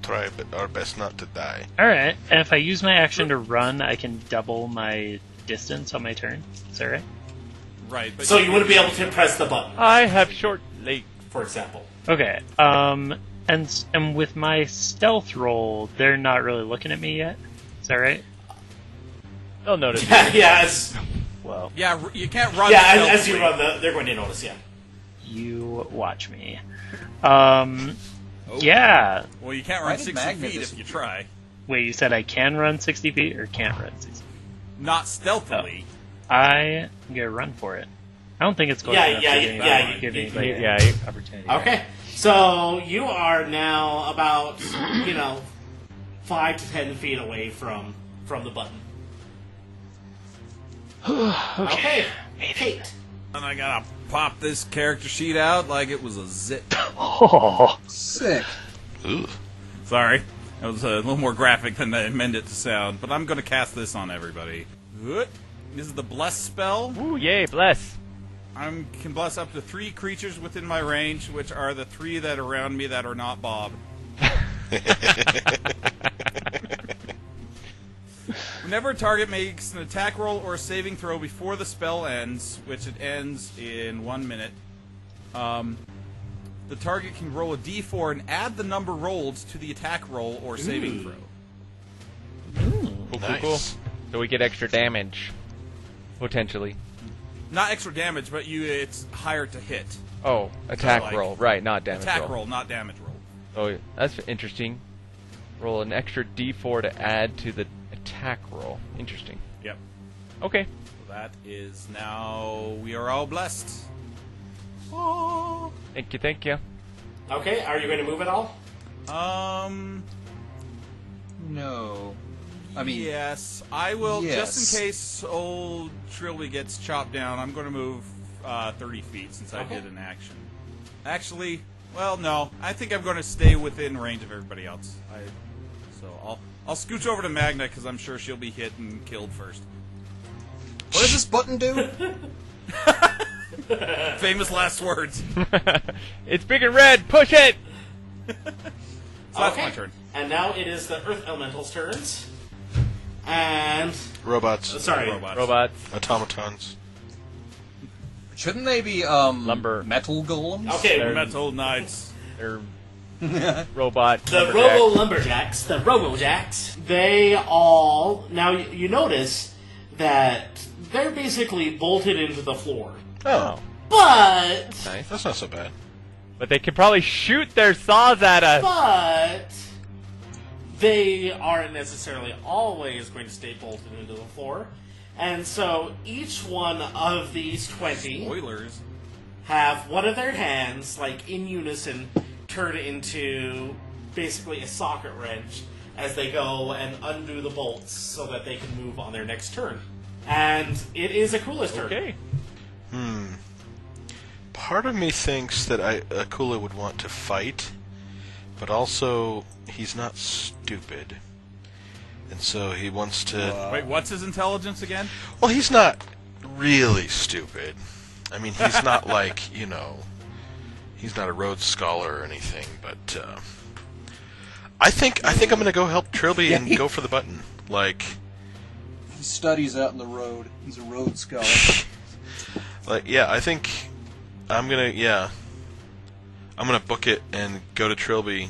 [SPEAKER 3] try our best not to die.
[SPEAKER 6] alright. And if I use my action to run, I can double my distance on my turn. Is that right?
[SPEAKER 5] Right. But
[SPEAKER 2] So you wouldn't be able to press the button,
[SPEAKER 4] I have short legs.
[SPEAKER 2] for example.
[SPEAKER 6] Okay. And with my stealth roll, they're not really looking at me yet. Is that right?
[SPEAKER 4] They'll notice.
[SPEAKER 2] Yeah, as
[SPEAKER 6] Well,
[SPEAKER 5] Yeah, you can't run.
[SPEAKER 2] as you
[SPEAKER 5] stealthily.
[SPEAKER 2] run, they're going to notice, yeah.
[SPEAKER 6] you watch me.
[SPEAKER 5] Oh.
[SPEAKER 6] Yeah.
[SPEAKER 5] Well, you can't
[SPEAKER 8] Why
[SPEAKER 5] run
[SPEAKER 8] did
[SPEAKER 5] 60
[SPEAKER 8] Magna
[SPEAKER 5] feet if
[SPEAKER 8] disappear?
[SPEAKER 5] you try.
[SPEAKER 6] Wait, you said I can run 60 feet or can't run 60?
[SPEAKER 5] Not stealthily.
[SPEAKER 6] I'm gonna run for it. I don't think it's going
[SPEAKER 2] Yeah,
[SPEAKER 6] enough
[SPEAKER 2] yeah,
[SPEAKER 6] to
[SPEAKER 2] yeah,
[SPEAKER 6] give
[SPEAKER 2] you-
[SPEAKER 6] anybody
[SPEAKER 2] you-
[SPEAKER 4] yeah,
[SPEAKER 6] an
[SPEAKER 4] you-
[SPEAKER 6] opportunity.
[SPEAKER 2] Okay, so you are now about 5 to 10 feet away from the button. Okay, Kate.
[SPEAKER 5] And I gotta pop this character sheet out like it was a zip.
[SPEAKER 6] Oh,
[SPEAKER 8] Sick.
[SPEAKER 3] Ooh.
[SPEAKER 5] Sorry. That was a little more graphic than I meant it to sound, but I'm gonna cast this on everybody. Good. This is the Bless spell.
[SPEAKER 4] Ooh, yay, bless.
[SPEAKER 5] I can bless up to 3 creatures within my range, which are the 3 that are around me that are not Bob. Whenever a target makes an attack roll or a saving throw before the spell ends, which it ends in 1 minute, the the target can roll a d4 and add the number rolled to the attack roll or saving throw.
[SPEAKER 4] Cool. So we get extra damage, potentially.
[SPEAKER 5] Not extra damage, but it's higher to hit.
[SPEAKER 4] Oh, attack
[SPEAKER 5] like,
[SPEAKER 4] roll, right? Not damage
[SPEAKER 5] Attack roll, not damage roll.
[SPEAKER 4] Oh, that's interesting. Roll an extra d4 to add to the attack roll. Interesting.
[SPEAKER 5] Yep.
[SPEAKER 4] Okay.
[SPEAKER 5] So that is now... We are all blessed. Oh.
[SPEAKER 4] Thank you, thank you.
[SPEAKER 2] Okay, are you going to move at all?
[SPEAKER 8] No. I mean,
[SPEAKER 5] yes, I will.
[SPEAKER 8] yes.
[SPEAKER 5] Just in case old Trilby gets chopped down, I'm going to move 30 feet since I did an action. Actually, well, no. I think I'm going to stay within range of everybody else. So I'll scooch over to Magna because I'm sure she'll be hit and killed first.
[SPEAKER 8] what does this button do?
[SPEAKER 5] Famous last words.
[SPEAKER 4] It's big and red. Push it.
[SPEAKER 5] So that's my turn.
[SPEAKER 2] And now it is the Earth Elemental's turns. And...
[SPEAKER 3] Robots.
[SPEAKER 2] Sorry.
[SPEAKER 4] Robots.
[SPEAKER 3] Automatons.
[SPEAKER 8] Shouldn't they be
[SPEAKER 4] Lumber.
[SPEAKER 8] metal golems?
[SPEAKER 2] Okay,
[SPEAKER 4] They're-
[SPEAKER 5] Metal Knights.
[SPEAKER 4] They're robot.
[SPEAKER 2] the
[SPEAKER 4] lumberjacks.
[SPEAKER 2] Robo-Lumberjacks, the Robo-Jacks, they all... Now, you notice that they're basically bolted into the floor.
[SPEAKER 3] Oh,
[SPEAKER 2] But...
[SPEAKER 4] Nice.
[SPEAKER 3] that's not so bad.
[SPEAKER 4] But they can probably shoot their saws at us.
[SPEAKER 2] But... They aren't necessarily always going to stay bolted into the floor. And so, each one of these 20
[SPEAKER 5] Spoilers.
[SPEAKER 2] have one of their hands, like, in unison, turn into basically a socket wrench as they go and undo the bolts so that they can move on their next turn. And it is Akula's turn.
[SPEAKER 4] Okay.
[SPEAKER 3] Part of me thinks that Akula would want to fight, but also he's not stupid. And so he wants to...
[SPEAKER 5] Wait, what's his intelligence again?
[SPEAKER 3] Well, he's not really stupid. I mean, he's not like, he's not a Rhodes Scholar or anything, but I think I'm going to go help Trilby and go for the button. Like,
[SPEAKER 8] He studies out in the road. He's a road scholar.
[SPEAKER 3] I think I'm going to, I'm going to book it and go to Trilby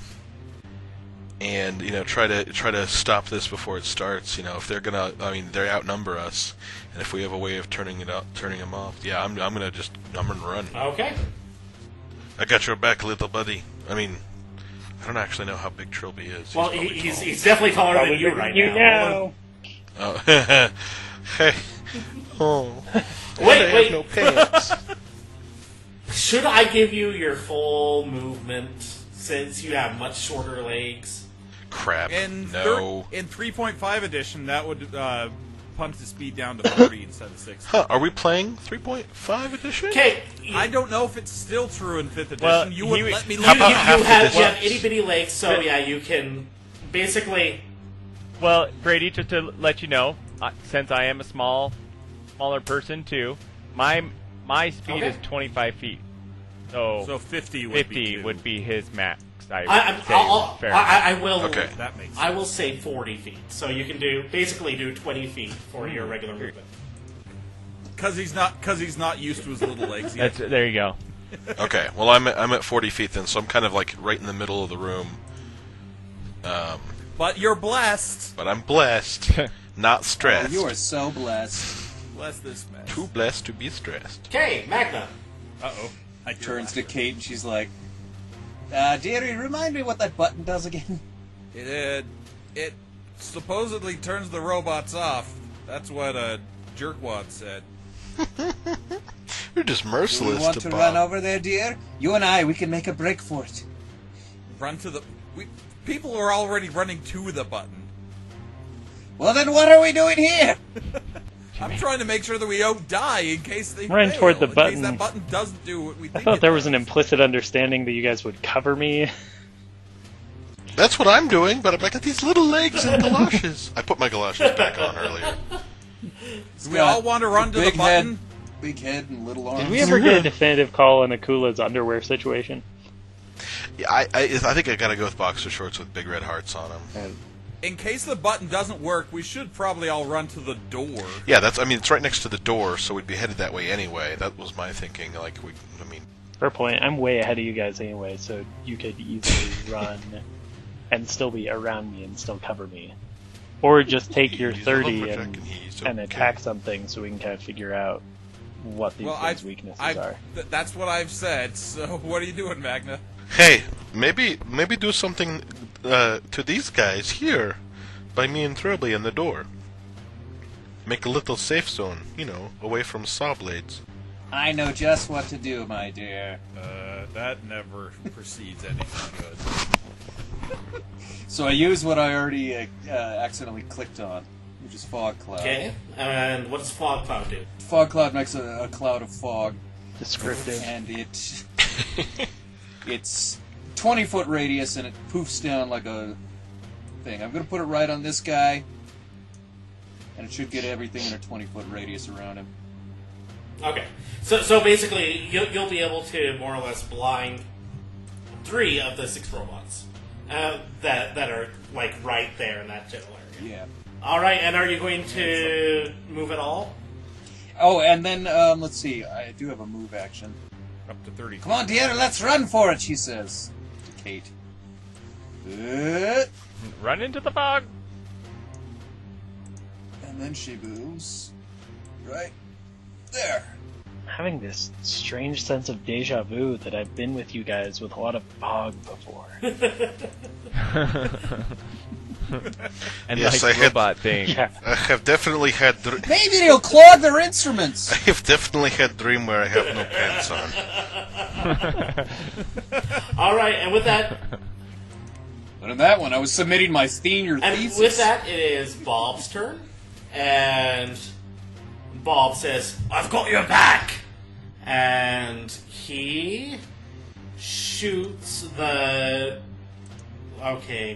[SPEAKER 3] and, try to stop this before it starts. If they're going to, they outnumber us, and if we have a way of turning them off, I'm going to run.
[SPEAKER 2] Okay.
[SPEAKER 3] I got your back, little buddy. I don't actually know how big Trilby is.
[SPEAKER 2] Well,
[SPEAKER 3] probably tall.
[SPEAKER 2] he's definitely taller than you right now.
[SPEAKER 3] Oh. Hey. Oh.
[SPEAKER 2] Wait.
[SPEAKER 3] No pants.
[SPEAKER 2] Should I give you your full movement since you have much shorter legs?
[SPEAKER 3] Crap.
[SPEAKER 5] In
[SPEAKER 3] No.
[SPEAKER 5] in 3.5 edition, that would pump the speed down to 40 instead of 60.
[SPEAKER 3] Huh, are we playing 3.5 edition?
[SPEAKER 2] Okay.
[SPEAKER 5] I don't know if it's still true in 5th edition.
[SPEAKER 4] Well,
[SPEAKER 5] you wouldn't
[SPEAKER 4] he-
[SPEAKER 5] let me
[SPEAKER 2] You,
[SPEAKER 5] look
[SPEAKER 3] How about
[SPEAKER 2] you
[SPEAKER 3] half
[SPEAKER 2] have
[SPEAKER 3] the distance?
[SPEAKER 2] itty bitty legs, so yeah, you can basically.
[SPEAKER 4] Well, Brady, just to let you know, since I am a smaller person too, my speed
[SPEAKER 2] Okay.
[SPEAKER 4] is 25 feet. So
[SPEAKER 5] 50 would
[SPEAKER 4] 50
[SPEAKER 5] be two.
[SPEAKER 4] would be his max.
[SPEAKER 2] I will.
[SPEAKER 3] Okay.
[SPEAKER 5] That makes sense.
[SPEAKER 2] I will say 40 feet, so you can basically do 20 feet for your regular movement.
[SPEAKER 5] Because he's not used to his little legs yet.
[SPEAKER 4] There you go.
[SPEAKER 3] Okay, well I'm at 40 feet then, so I'm kind of like right in the middle of the room.
[SPEAKER 5] But you're blessed.
[SPEAKER 3] But I'm blessed, not stressed.
[SPEAKER 8] You are so blessed.
[SPEAKER 5] Bless this mess.
[SPEAKER 3] Too blessed to be stressed.
[SPEAKER 2] Okay, Magna.
[SPEAKER 5] Uh-oh. I hear
[SPEAKER 8] Turns to
[SPEAKER 5] laughter.
[SPEAKER 8] Kate and she's like, dearie, remind me what that button does again.
[SPEAKER 5] It supposedly turns the robots off. That's what Jerkwad said.
[SPEAKER 3] You're just
[SPEAKER 8] Do
[SPEAKER 3] merciless
[SPEAKER 8] we want
[SPEAKER 3] to
[SPEAKER 8] to
[SPEAKER 3] Bob.
[SPEAKER 8] run over there, dear? You and I, we can make a break for it.
[SPEAKER 5] Run to the... People are already running to the button.
[SPEAKER 8] Well, then what are we doing here?
[SPEAKER 5] I'm trying to make sure that we don't die in case they
[SPEAKER 6] Run
[SPEAKER 5] fail,
[SPEAKER 6] toward the
[SPEAKER 5] in
[SPEAKER 6] button.
[SPEAKER 5] case that button doesn't do what we
[SPEAKER 6] I
[SPEAKER 5] think
[SPEAKER 6] thought
[SPEAKER 5] it
[SPEAKER 6] there was an
[SPEAKER 5] does.
[SPEAKER 6] implicit understanding that you guys would cover me.
[SPEAKER 3] That's what I'm doing, but I got these little legs and galoshes. I put my galoshes back on earlier.
[SPEAKER 5] We all want to run to the
[SPEAKER 8] Big
[SPEAKER 5] button.
[SPEAKER 8] head, big head, and little arms.
[SPEAKER 6] Did we ever get a definitive call on Akula's underwear situation?
[SPEAKER 3] Yeah, I think I gotta go with boxer shorts with big red hearts on them.
[SPEAKER 5] In case the button doesn't work, we should probably all run to the door.
[SPEAKER 3] Yeah, it's right next to the door, so we'd be headed that way anyway. That was my thinking.
[SPEAKER 6] Fair point. I'm way ahead of you guys anyway, so you could easily run and still be around me and still cover me. Or just take your
[SPEAKER 3] He's a
[SPEAKER 6] 30
[SPEAKER 3] lumberjack
[SPEAKER 6] and
[SPEAKER 3] he's
[SPEAKER 6] and
[SPEAKER 3] okay.
[SPEAKER 6] attack something so we can kind of figure out what these guys' weaknesses are.
[SPEAKER 5] That's what I've said. So what are you doing, Magna?
[SPEAKER 3] Hey, maybe do something to these guys here, by me and Trilby in the door. Make a little safe zone, you know, away from saw blades.
[SPEAKER 8] I know just what to do, my dear.
[SPEAKER 5] That never precedes anything good.
[SPEAKER 8] So I use what I already accidentally clicked on, which is Fog Cloud.
[SPEAKER 2] Okay, and what does Fog Cloud do?
[SPEAKER 8] Fog Cloud makes a cloud of fog,
[SPEAKER 6] Descriptive.
[SPEAKER 8] and it's 20-foot radius, and it poofs down like a thing. I'm gonna put it right on this guy, and it should get everything in a 20-foot radius around him.
[SPEAKER 2] Okay, so basically, you'll be able to more or less blind 3 of the 6 robots that are like right there in that general area.
[SPEAKER 8] Yeah.
[SPEAKER 2] All right, and are you going to move at all?
[SPEAKER 8] Oh, and then let's see. I do have a move action.
[SPEAKER 5] Up to 30.
[SPEAKER 8] Come on, dear, let's run for it, she says to Kate.
[SPEAKER 4] Run into the fog.
[SPEAKER 8] And then she moves right there.
[SPEAKER 6] Having this strange sense of deja vu that I've been with you guys with a lot of fog before.
[SPEAKER 4] And
[SPEAKER 3] Yes,
[SPEAKER 4] like
[SPEAKER 3] I had-
[SPEAKER 4] robot thing.
[SPEAKER 6] Yeah.
[SPEAKER 3] I have definitely had
[SPEAKER 8] Maybe they'll clog their instruments.
[SPEAKER 3] I have definitely had dream where I have no pants on.
[SPEAKER 2] All right, and with that,
[SPEAKER 8] But in that one, I was submitting my senior
[SPEAKER 2] and
[SPEAKER 8] thesis.
[SPEAKER 2] with that, it is Bob's turn, and Bob says, "I've got your back," and he shoots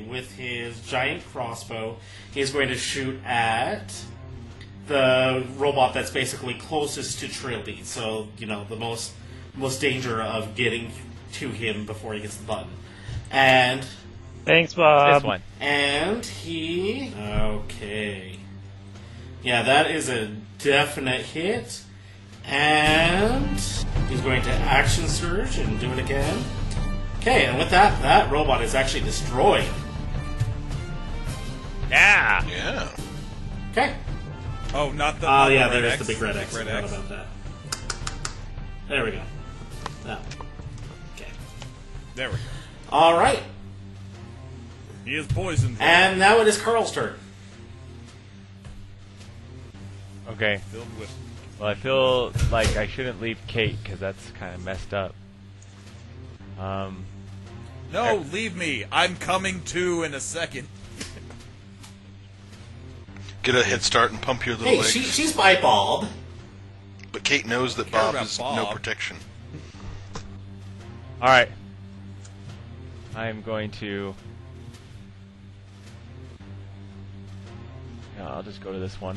[SPEAKER 2] with his giant crossbow, he's going to shoot at the robot that's basically closest to Trilby. So, you know, the most danger of getting to him before he gets the button. And
[SPEAKER 6] Thanks, Bob.
[SPEAKER 4] This one.
[SPEAKER 2] And he... Okay. Yeah, that is a definite hit. And he's going to action surge and do it again. Okay, and with that, that robot is actually destroyed.
[SPEAKER 4] Yeah.
[SPEAKER 3] Yeah.
[SPEAKER 2] Okay.
[SPEAKER 5] Oh, not the.
[SPEAKER 2] Oh,
[SPEAKER 5] not
[SPEAKER 2] yeah,
[SPEAKER 5] the red
[SPEAKER 2] there's
[SPEAKER 5] X,
[SPEAKER 2] the big red
[SPEAKER 5] the
[SPEAKER 2] X.
[SPEAKER 5] red
[SPEAKER 2] Forgot
[SPEAKER 5] X.
[SPEAKER 2] about that. There we go. That one. Okay.
[SPEAKER 5] There we go.
[SPEAKER 2] All right.
[SPEAKER 5] He is poisoned.
[SPEAKER 2] And now it is Carl's turn.
[SPEAKER 4] Okay.
[SPEAKER 5] Filled with.
[SPEAKER 4] Well, I feel like I shouldn't leave Kate because that's kind of messed up.
[SPEAKER 5] No, leave me. I'm coming to in a second.
[SPEAKER 3] Get a head start and pump your little
[SPEAKER 2] Hey,
[SPEAKER 3] legs.
[SPEAKER 2] she's by Bob.
[SPEAKER 3] But Kate knows that
[SPEAKER 5] care
[SPEAKER 3] Bob
[SPEAKER 5] about
[SPEAKER 3] is
[SPEAKER 5] Bob.
[SPEAKER 3] no protection.
[SPEAKER 4] All right. I'm going to. Yeah, I'll just go to this one.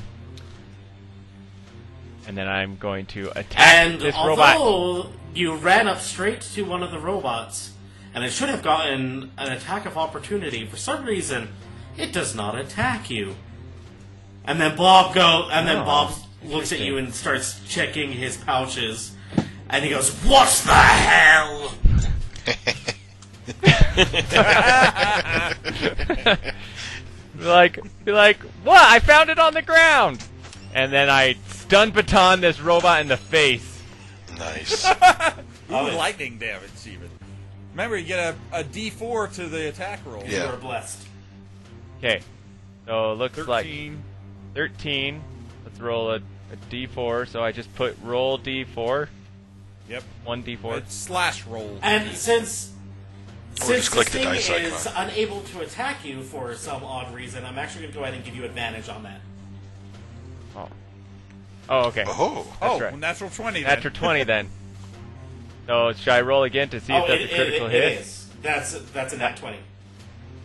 [SPEAKER 4] And then I'm going to attack
[SPEAKER 2] And
[SPEAKER 4] this
[SPEAKER 2] although
[SPEAKER 4] robot.
[SPEAKER 2] you ran up straight to one of the robots, and it should have gotten an attack of opportunity, for some reason, it does not attack you. And then Bob looks at you and starts checking his pouches, and he goes, "What the hell?"
[SPEAKER 4] Be like, what? I found it on the ground! And then I stun baton this robot in the face.
[SPEAKER 3] Nice.
[SPEAKER 5] Ooh, lightning damage, even. Remember, you get a D4 to the attack roll.
[SPEAKER 3] Yeah.
[SPEAKER 2] You are blessed.
[SPEAKER 4] Okay. So it looks
[SPEAKER 5] 13.
[SPEAKER 4] like 13. Let's roll a D4. So I just put roll D4.
[SPEAKER 5] Yep.
[SPEAKER 4] 1D4.
[SPEAKER 5] It's slash roll.
[SPEAKER 2] And since
[SPEAKER 3] Or
[SPEAKER 2] this
[SPEAKER 3] just click the
[SPEAKER 2] thing
[SPEAKER 3] dice
[SPEAKER 2] is
[SPEAKER 3] icon.
[SPEAKER 2] unable to attack you for some odd reason, I'm actually going to go ahead and give you advantage on that.
[SPEAKER 4] Oh, okay.
[SPEAKER 3] Oh.
[SPEAKER 5] Oh,
[SPEAKER 4] right.
[SPEAKER 5] natural 20 then.
[SPEAKER 4] Natural 20 then. So should I roll again to see if that's a critical hit?
[SPEAKER 2] It is. That's a nat 20.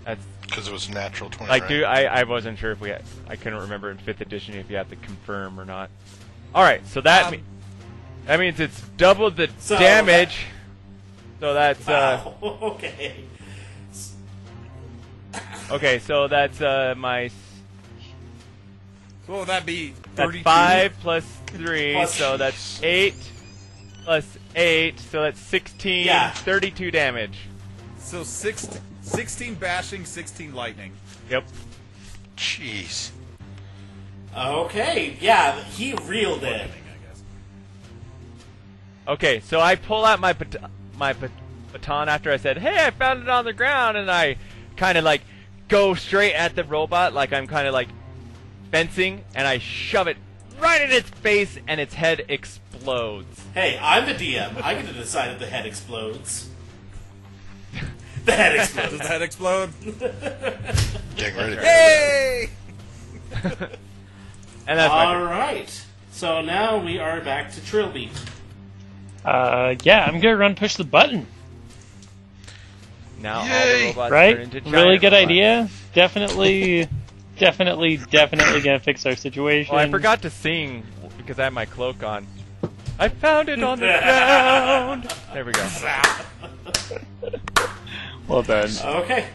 [SPEAKER 4] That's
[SPEAKER 3] Because it was natural 20,
[SPEAKER 4] like,
[SPEAKER 3] right?
[SPEAKER 4] dude, I wasn't sure if we had. I couldn't remember in 5th edition if you have to confirm or not. All right, so that means it's double the
[SPEAKER 2] So
[SPEAKER 4] damage. So that's
[SPEAKER 2] Wow. Okay.
[SPEAKER 4] okay. So that's my
[SPEAKER 5] So what would that be?
[SPEAKER 4] that's
[SPEAKER 5] 32?
[SPEAKER 4] 5 plus 3,
[SPEAKER 2] Plus-
[SPEAKER 4] so that's 8 plus 8, so that's 16,
[SPEAKER 2] Yeah.
[SPEAKER 4] 32 damage.
[SPEAKER 5] So 16 bashing, 16 lightning.
[SPEAKER 4] Yep.
[SPEAKER 3] Jeez.
[SPEAKER 2] Okay, yeah, he reeled in.
[SPEAKER 5] I guess.
[SPEAKER 4] Okay, so I pull out my baton after I said, "Hey, I found it on the ground," and I kind of like go straight at the robot, like I'm kind of like fencing, and I shove it right in its face, and its head explodes.
[SPEAKER 2] Hey, I'm the DM. I get to decide if the head explodes. The head
[SPEAKER 5] Does
[SPEAKER 2] explodes.
[SPEAKER 5] the head explode?
[SPEAKER 3] Getting ready.
[SPEAKER 5] Hey!
[SPEAKER 4] And that's my turn.
[SPEAKER 2] Alright, so now we are back to Trilby.
[SPEAKER 6] Yeah, I'm gonna run push the button.
[SPEAKER 4] Now all
[SPEAKER 3] Yay!
[SPEAKER 4] the robots
[SPEAKER 6] Right?
[SPEAKER 4] turn into giant
[SPEAKER 6] Really good
[SPEAKER 4] robots.
[SPEAKER 6] idea. Definitely gonna fix our situation.
[SPEAKER 4] Oh, I forgot to sing because I have my cloak on. I found it on the ground. There we go.
[SPEAKER 6] Well done.
[SPEAKER 2] Okay.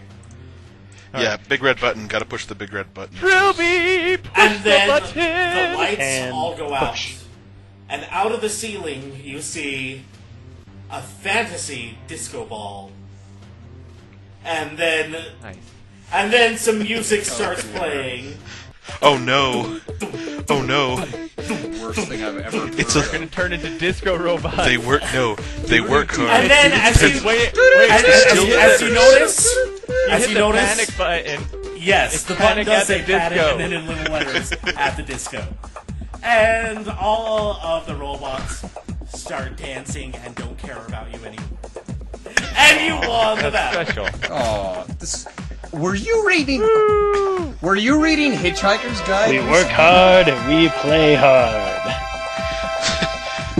[SPEAKER 3] Yeah, big red button. Gotta push the big red button.
[SPEAKER 4] Trilby, push
[SPEAKER 2] And then
[SPEAKER 4] the
[SPEAKER 2] the
[SPEAKER 4] button.
[SPEAKER 2] lights
[SPEAKER 6] And
[SPEAKER 2] all go out.
[SPEAKER 6] push.
[SPEAKER 2] And out of the ceiling, you see a fantasy disco ball. And then
[SPEAKER 4] Nice.
[SPEAKER 2] some music starts playing.
[SPEAKER 3] Oh no! Oh no!
[SPEAKER 8] Worst thing I've ever heard.
[SPEAKER 3] It's
[SPEAKER 4] We're
[SPEAKER 3] a.
[SPEAKER 4] gonna turn into disco robots.
[SPEAKER 3] They work. No, they work hard.
[SPEAKER 2] And then as you
[SPEAKER 4] Wait,
[SPEAKER 2] as you notice, as
[SPEAKER 4] hit
[SPEAKER 2] you
[SPEAKER 4] the
[SPEAKER 2] notice,
[SPEAKER 4] panic button.
[SPEAKER 2] yes,
[SPEAKER 4] It's
[SPEAKER 2] the button
[SPEAKER 4] Panic
[SPEAKER 2] does
[SPEAKER 4] at
[SPEAKER 2] say
[SPEAKER 4] the
[SPEAKER 2] panic
[SPEAKER 4] Disco.
[SPEAKER 2] and then in little letters at the disco. And all of the robots start dancing and don't care about you anymore. And you won the battle.
[SPEAKER 4] Special.
[SPEAKER 8] Oh, this. Were you reading Hitchhiker's Guide?
[SPEAKER 6] We work hard and we play hard.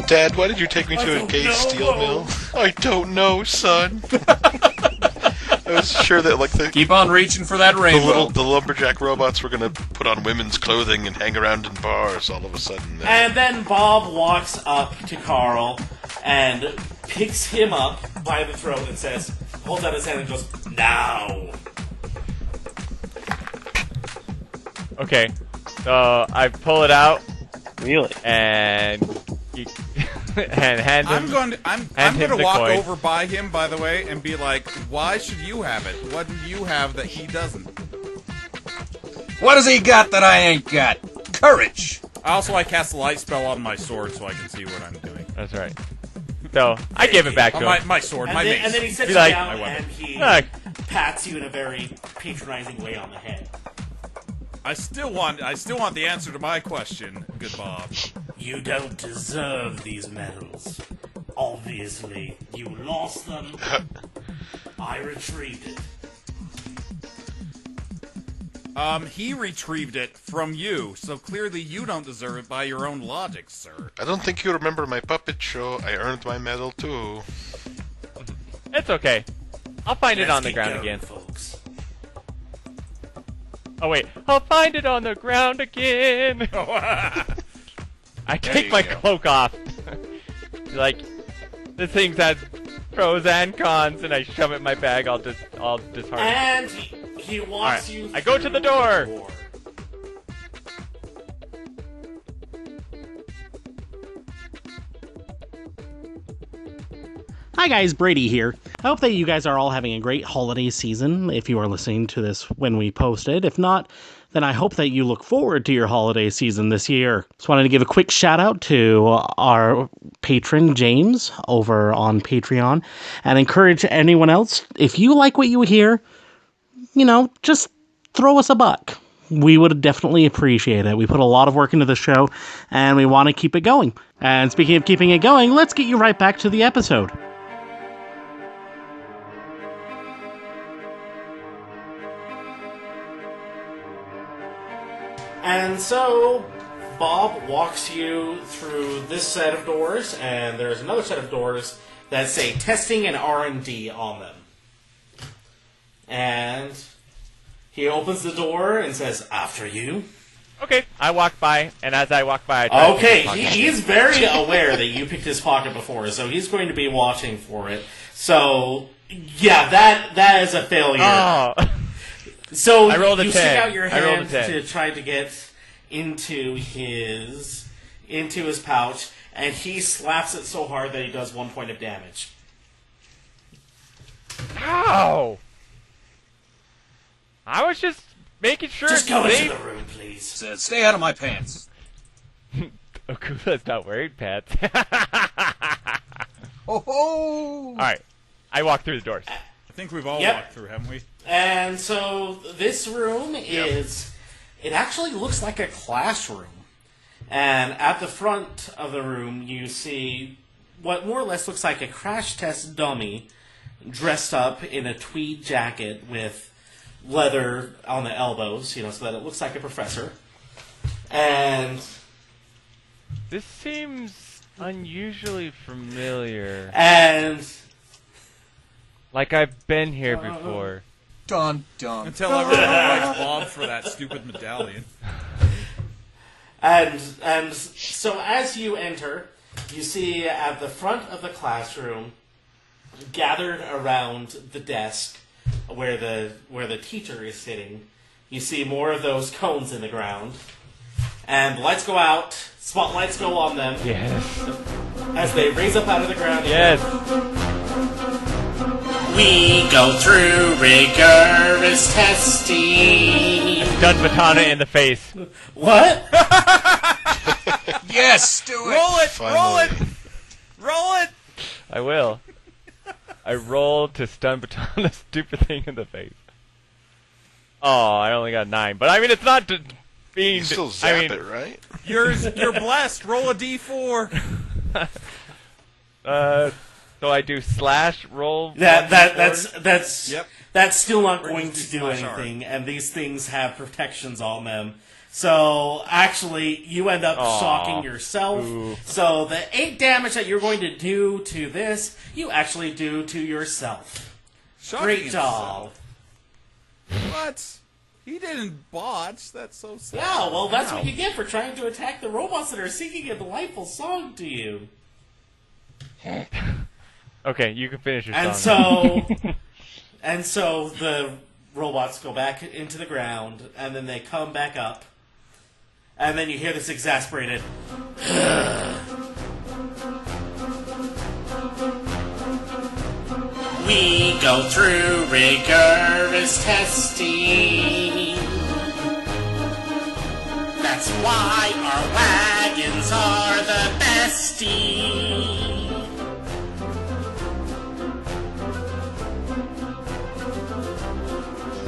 [SPEAKER 3] Dad, why did you take me
[SPEAKER 2] I
[SPEAKER 3] to a
[SPEAKER 2] don't
[SPEAKER 3] gay
[SPEAKER 2] know.
[SPEAKER 3] steel mill? I don't know, son. I was sure that like
[SPEAKER 8] Keep on reaching for that rainbow.
[SPEAKER 3] the lumberjack robots were gonna put on women's clothing and hang around in bars all of a sudden.
[SPEAKER 2] And then Bob walks up to Carl and picks him up by the throat and says, holds out his hand and goes, "Now."
[SPEAKER 4] Okay, so I pull it out
[SPEAKER 6] Really?
[SPEAKER 4] and and hand him.
[SPEAKER 5] I'm
[SPEAKER 4] Hand him
[SPEAKER 5] gonna
[SPEAKER 4] the
[SPEAKER 5] walk
[SPEAKER 4] coin.
[SPEAKER 5] over by him, by the way, and be like, "Why should you have it? What do you have that he doesn't?"
[SPEAKER 8] What has he got that I ain't got? Courage.
[SPEAKER 5] Also, I cast a light spell on my sword so I can see what I'm doing.
[SPEAKER 4] That's right. So I give it back to
[SPEAKER 5] Oh,
[SPEAKER 4] him.
[SPEAKER 5] my sword,
[SPEAKER 2] And
[SPEAKER 5] my
[SPEAKER 2] then,
[SPEAKER 5] mace.
[SPEAKER 2] and then he sits
[SPEAKER 4] Be
[SPEAKER 2] you
[SPEAKER 4] like-
[SPEAKER 2] down
[SPEAKER 5] My weapon.
[SPEAKER 2] and he
[SPEAKER 4] Look.
[SPEAKER 2] pats you in a very patronizing way on the head.
[SPEAKER 5] I still want the answer to my question, good Bob.
[SPEAKER 2] You don't deserve these medals. Obviously, you lost them. I retrieved it.
[SPEAKER 5] He retrieved it from you, so clearly you don't deserve it by your own logic, sir.
[SPEAKER 3] I don't think you remember my puppet show. I earned my medal too.
[SPEAKER 4] It's okay. I'll find it
[SPEAKER 2] Let's
[SPEAKER 4] on the
[SPEAKER 2] keep
[SPEAKER 4] ground
[SPEAKER 2] going,
[SPEAKER 4] again.
[SPEAKER 2] folks.
[SPEAKER 4] Oh wait, I'll find it on the ground again. I take
[SPEAKER 5] you
[SPEAKER 4] my
[SPEAKER 5] go.
[SPEAKER 4] cloak off. Like, this thing's had pros and cons, and I shove it in my bag. I'll discard it.
[SPEAKER 2] And he walks
[SPEAKER 4] Alright,
[SPEAKER 2] you.
[SPEAKER 4] I go to
[SPEAKER 2] through
[SPEAKER 4] the door.
[SPEAKER 9] Hi guys, Brady here. I hope that you guys are all having a great holiday season if you are listening to this when we post it. If not, then I hope that you look forward to your holiday season this year. Just wanted to give a quick shout out to our patron James over on Patreon and encourage anyone else, if you like what you hear, just throw us a buck. We would definitely appreciate it. We put a lot of work into the show and we want to keep it going. And speaking of keeping it going, let's get you right back to the episode.
[SPEAKER 2] And so, Bob walks you through this set of doors, and there's another set of doors that say testing and R&D on them. And he opens the door and says, "After you."
[SPEAKER 4] Okay, I walk by, and as I walk by, I try to
[SPEAKER 2] Okay,
[SPEAKER 4] pick his pocket.
[SPEAKER 2] he's very aware that you picked his pocket before, so he's going to be watching for it. So, yeah, that is a failure.
[SPEAKER 4] Oh.
[SPEAKER 2] So
[SPEAKER 4] I rolled a
[SPEAKER 2] you
[SPEAKER 4] 10.
[SPEAKER 2] stick out your
[SPEAKER 4] I rolled a
[SPEAKER 2] hand
[SPEAKER 4] 10.
[SPEAKER 2] to try to get into his pouch, and he slaps it so hard that he does 1 point of damage.
[SPEAKER 4] Ow! I was just making sure.
[SPEAKER 2] Just go
[SPEAKER 4] they...
[SPEAKER 2] into the room, please.
[SPEAKER 8] Said, stay out of my pants.
[SPEAKER 4] Okula's not wearing pants.
[SPEAKER 8] Ho ho!
[SPEAKER 4] Alright, I walk through the doors.
[SPEAKER 5] I think we've all
[SPEAKER 2] Yep.
[SPEAKER 5] walked through, haven't we?
[SPEAKER 2] And so this room is, it actually looks like a classroom. And at the front of the room, you see what more or less looks like a crash test dummy dressed up in a tweed jacket with leather on the elbows, so that it looks like a professor. And
[SPEAKER 4] This seems unusually familiar.
[SPEAKER 2] and
[SPEAKER 4] Like I've been here before.
[SPEAKER 8] Dun dun.
[SPEAKER 5] Until everyone likes Bob for that stupid medallion.
[SPEAKER 2] And so as you enter, you see at the front of the classroom, gathered around the desk where the teacher is sitting, you see more of those cones in the ground. And the lights go out, spotlights go on them
[SPEAKER 4] Yes.
[SPEAKER 2] as they raise up out of the ground.
[SPEAKER 4] Yes.
[SPEAKER 2] We go through rigorous testing.
[SPEAKER 4] Done Batana in the face.
[SPEAKER 2] What?
[SPEAKER 8] Yes, do it.
[SPEAKER 5] Roll it!
[SPEAKER 3] Finally.
[SPEAKER 5] Roll it!
[SPEAKER 4] I will. I rolled to stun Batana's stupid thing in the face. Oh, I only got 9. But I mean, it's not being.
[SPEAKER 3] You still zap
[SPEAKER 4] I mean,
[SPEAKER 3] it, right?
[SPEAKER 5] You're blessed. Roll a d4.
[SPEAKER 4] So I do slash roll.
[SPEAKER 2] That's
[SPEAKER 5] Yep.
[SPEAKER 2] that's still not
[SPEAKER 5] Or
[SPEAKER 2] going
[SPEAKER 5] just
[SPEAKER 2] to
[SPEAKER 5] do
[SPEAKER 2] do
[SPEAKER 5] slash R.
[SPEAKER 2] anything, and these things have protections on them. So actually, you end up shocking yourself.
[SPEAKER 4] Ooh.
[SPEAKER 2] So the 8 damage that you're going to do to this, you actually do to yourself.
[SPEAKER 5] Shocking
[SPEAKER 2] Great
[SPEAKER 5] himself.
[SPEAKER 2] job.
[SPEAKER 5] What? He didn't botch. That's so sad.
[SPEAKER 2] Yeah, well, that's what you get for trying to attack the robots that are singing a delightful song to you.
[SPEAKER 4] Okay, you can finish your
[SPEAKER 2] And
[SPEAKER 4] song.
[SPEAKER 2] and so the robots go back into the ground, and then they come back up, and then you hear this exasperated. We go through rigorous testing. That's why our wagons are the bestie.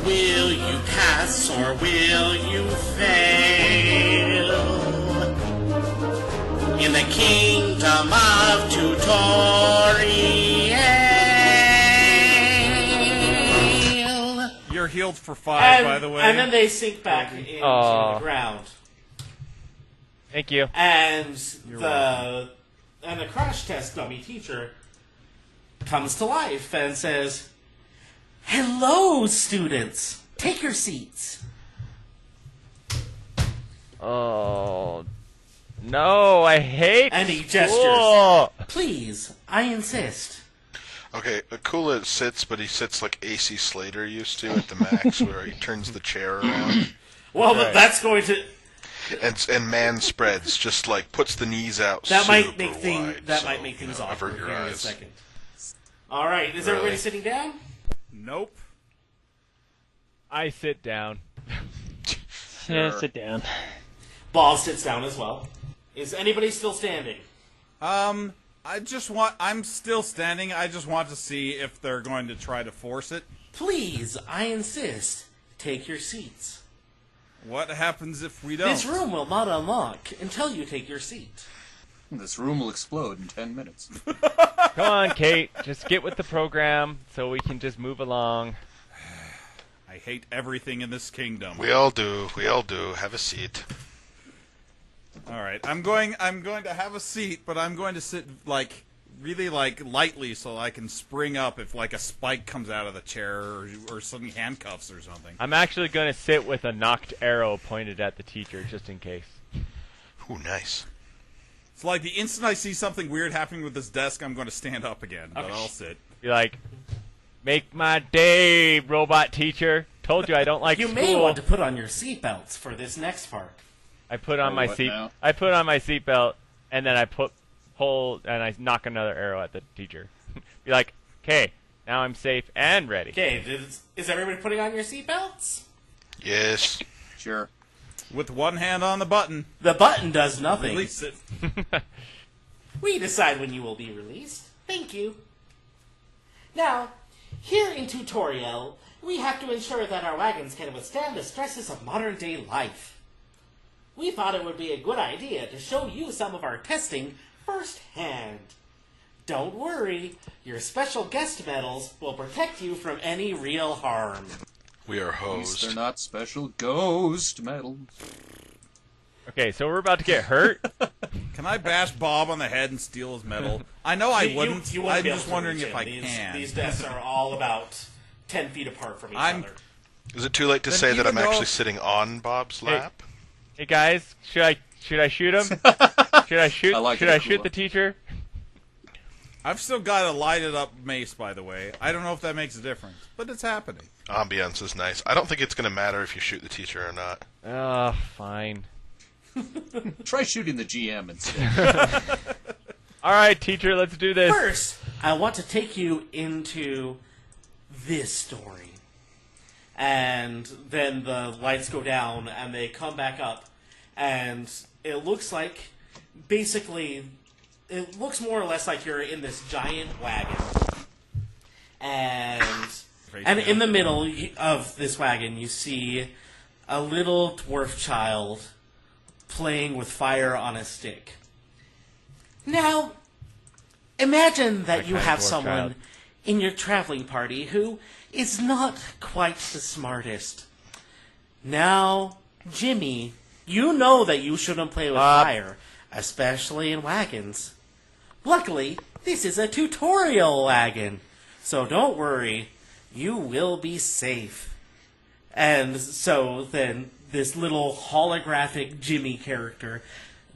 [SPEAKER 2] Will you pass or will you fail? In the kingdom of Tutorielle.
[SPEAKER 5] You're healed for 5, by the way.
[SPEAKER 2] And then they sink back into the ground.
[SPEAKER 4] Thank you.
[SPEAKER 2] And the crash test dummy teacher comes to life and says, "Hello, students. Take your seats."
[SPEAKER 4] Oh. No, I hate
[SPEAKER 2] And he gestures.
[SPEAKER 4] school.
[SPEAKER 2] "Please, I insist."
[SPEAKER 3] Okay, Akula sits, but he sits like AC Slater used to at the max, where he turns the chair around
[SPEAKER 2] Well,
[SPEAKER 4] Right.
[SPEAKER 2] that's going to
[SPEAKER 3] and man spreads, just like puts the knees out.
[SPEAKER 2] that might
[SPEAKER 3] super
[SPEAKER 2] make
[SPEAKER 3] wide,
[SPEAKER 2] that
[SPEAKER 3] so,
[SPEAKER 2] might make things
[SPEAKER 3] avert
[SPEAKER 2] awkward
[SPEAKER 3] your
[SPEAKER 2] here in a
[SPEAKER 3] eyes.
[SPEAKER 2] second. All right, is everybody
[SPEAKER 3] Really?
[SPEAKER 2] sitting down?
[SPEAKER 5] Nope.
[SPEAKER 4] I sit down.
[SPEAKER 6] Yeah, sit down.
[SPEAKER 2] Bob sits down as well. Is anybody still standing?
[SPEAKER 5] I'm still standing. I just want to see if they're going to try to force it.
[SPEAKER 2] Please, I insist. Take your seats.
[SPEAKER 5] What happens if we don't?
[SPEAKER 2] This room will not unlock until you take your seat.
[SPEAKER 8] This room will explode in 10 minutes.
[SPEAKER 4] Come on, Kate. Just get with the program so we can just move along.
[SPEAKER 5] I hate everything in this kingdom.
[SPEAKER 3] We all do. We all do. Have a seat.
[SPEAKER 5] All right, I'm going to have a seat, but I'm going to sit really lightly so I can spring up if a spike comes out of the chair or some handcuffs or something.
[SPEAKER 4] I'm actually going to sit with a knocked arrow pointed at the teacher just in case.
[SPEAKER 3] Ooh, nice.
[SPEAKER 5] It's like the instant I see something weird happening with this desk, I'm going to stand up again, but I'll sit.
[SPEAKER 4] Be like, make my day, robot teacher. Told you I don't like
[SPEAKER 2] You
[SPEAKER 4] school.
[SPEAKER 2] may want to put on your seatbelts for this next part.
[SPEAKER 4] I put on my
[SPEAKER 8] what
[SPEAKER 4] seat.
[SPEAKER 8] now?
[SPEAKER 4] I put on my seatbelt, and then I put I knock another arrow at the teacher. Be like, okay, now I'm safe and ready.
[SPEAKER 2] Okay, is everybody putting on your seatbelts?
[SPEAKER 3] Yes.
[SPEAKER 8] Sure.
[SPEAKER 5] With one hand on the button.
[SPEAKER 2] The button does nothing.
[SPEAKER 5] Release it.
[SPEAKER 2] We decide when you will be released. Thank you. Now, here in Tutorielle, we have to ensure that our wagons can withstand the stresses of modern-day life. We thought it would be a good idea to show you some of our testing firsthand. Don't worry, your special guest medals will protect you from any real harm.
[SPEAKER 3] We are
[SPEAKER 8] At least
[SPEAKER 3] hosed.
[SPEAKER 8] they're not special ghost medals.
[SPEAKER 4] Okay, so we're about to get hurt.
[SPEAKER 5] Can I bash Bob on the head and steal his medal? I know I wouldn't.
[SPEAKER 2] You won't
[SPEAKER 5] I'm
[SPEAKER 2] be able
[SPEAKER 5] just
[SPEAKER 2] to
[SPEAKER 5] wondering
[SPEAKER 2] reach
[SPEAKER 5] if
[SPEAKER 2] him.
[SPEAKER 5] I
[SPEAKER 2] These,
[SPEAKER 5] can.
[SPEAKER 2] These desks are all about 10 feet apart from each other.
[SPEAKER 3] Is it too late to
[SPEAKER 5] Then
[SPEAKER 3] say that
[SPEAKER 5] even
[SPEAKER 3] I'm
[SPEAKER 5] though-
[SPEAKER 3] actually sitting on Bob's lap?
[SPEAKER 4] Hey guys, should I shoot him? Should I shoot?
[SPEAKER 8] I like
[SPEAKER 4] should
[SPEAKER 8] it,
[SPEAKER 4] I
[SPEAKER 8] cool.
[SPEAKER 4] shoot the teacher?
[SPEAKER 5] I've still got a lighted up mace, by the way. I don't know if that makes a difference, but it's happening.
[SPEAKER 3] Ambiance is nice. I don't think it's going to matter if you shoot the teacher or not.
[SPEAKER 4] Fine.
[SPEAKER 8] Try shooting the GM instead.
[SPEAKER 4] All right, teacher, let's do this.
[SPEAKER 2] First, I want to take you into this story. And then the lights go down and they come back up. And it looks like, basically, it looks more or less like you're in this giant wagon. And in the middle of this wagon, you see a little dwarf child playing with fire on a stick. Now, imagine that you
[SPEAKER 4] kind of
[SPEAKER 2] have
[SPEAKER 4] dwarf
[SPEAKER 2] someone
[SPEAKER 4] child.
[SPEAKER 2] in your traveling party who is not quite the smartest. Now, Jimmy, you know that you shouldn't play with fire, especially in wagons. Luckily, this is a tutorial wagon, so don't worry, you will be safe. And so then this little holographic Jimmy character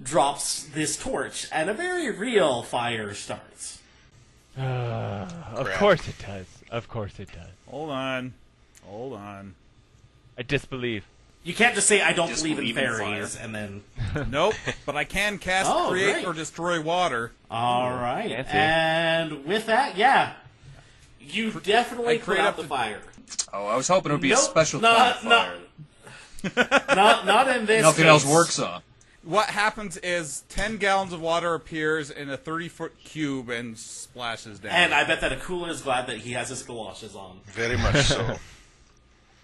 [SPEAKER 2] drops this torch, and a very real fire starts.
[SPEAKER 4] Of course it does. Of course it does.
[SPEAKER 5] Hold on. Hold on.
[SPEAKER 4] I disbelieve.
[SPEAKER 2] You can't just say, I don't
[SPEAKER 8] Just
[SPEAKER 2] believe in
[SPEAKER 8] believe in
[SPEAKER 2] fairies,
[SPEAKER 8] fire.
[SPEAKER 2] and then...
[SPEAKER 5] Nope, but I can cast
[SPEAKER 2] Oh,
[SPEAKER 5] create
[SPEAKER 2] great.
[SPEAKER 5] or destroy water.
[SPEAKER 2] All right.
[SPEAKER 4] fancy.
[SPEAKER 2] And with that, yeah. You definitely
[SPEAKER 5] I
[SPEAKER 2] put
[SPEAKER 5] create
[SPEAKER 2] out
[SPEAKER 5] up
[SPEAKER 2] the
[SPEAKER 5] to-
[SPEAKER 2] fire.
[SPEAKER 8] Oh, I was hoping it would be a
[SPEAKER 2] Nope,
[SPEAKER 8] special
[SPEAKER 2] not-
[SPEAKER 8] kind of fire.
[SPEAKER 2] Not in this
[SPEAKER 8] Nothing
[SPEAKER 2] case.
[SPEAKER 8] else works on.
[SPEAKER 5] What happens is 10 gallons of water appears in a 30-foot cube and splashes down.
[SPEAKER 2] And I bet that Akula is glad that he has his galoshes on.
[SPEAKER 3] Very much so.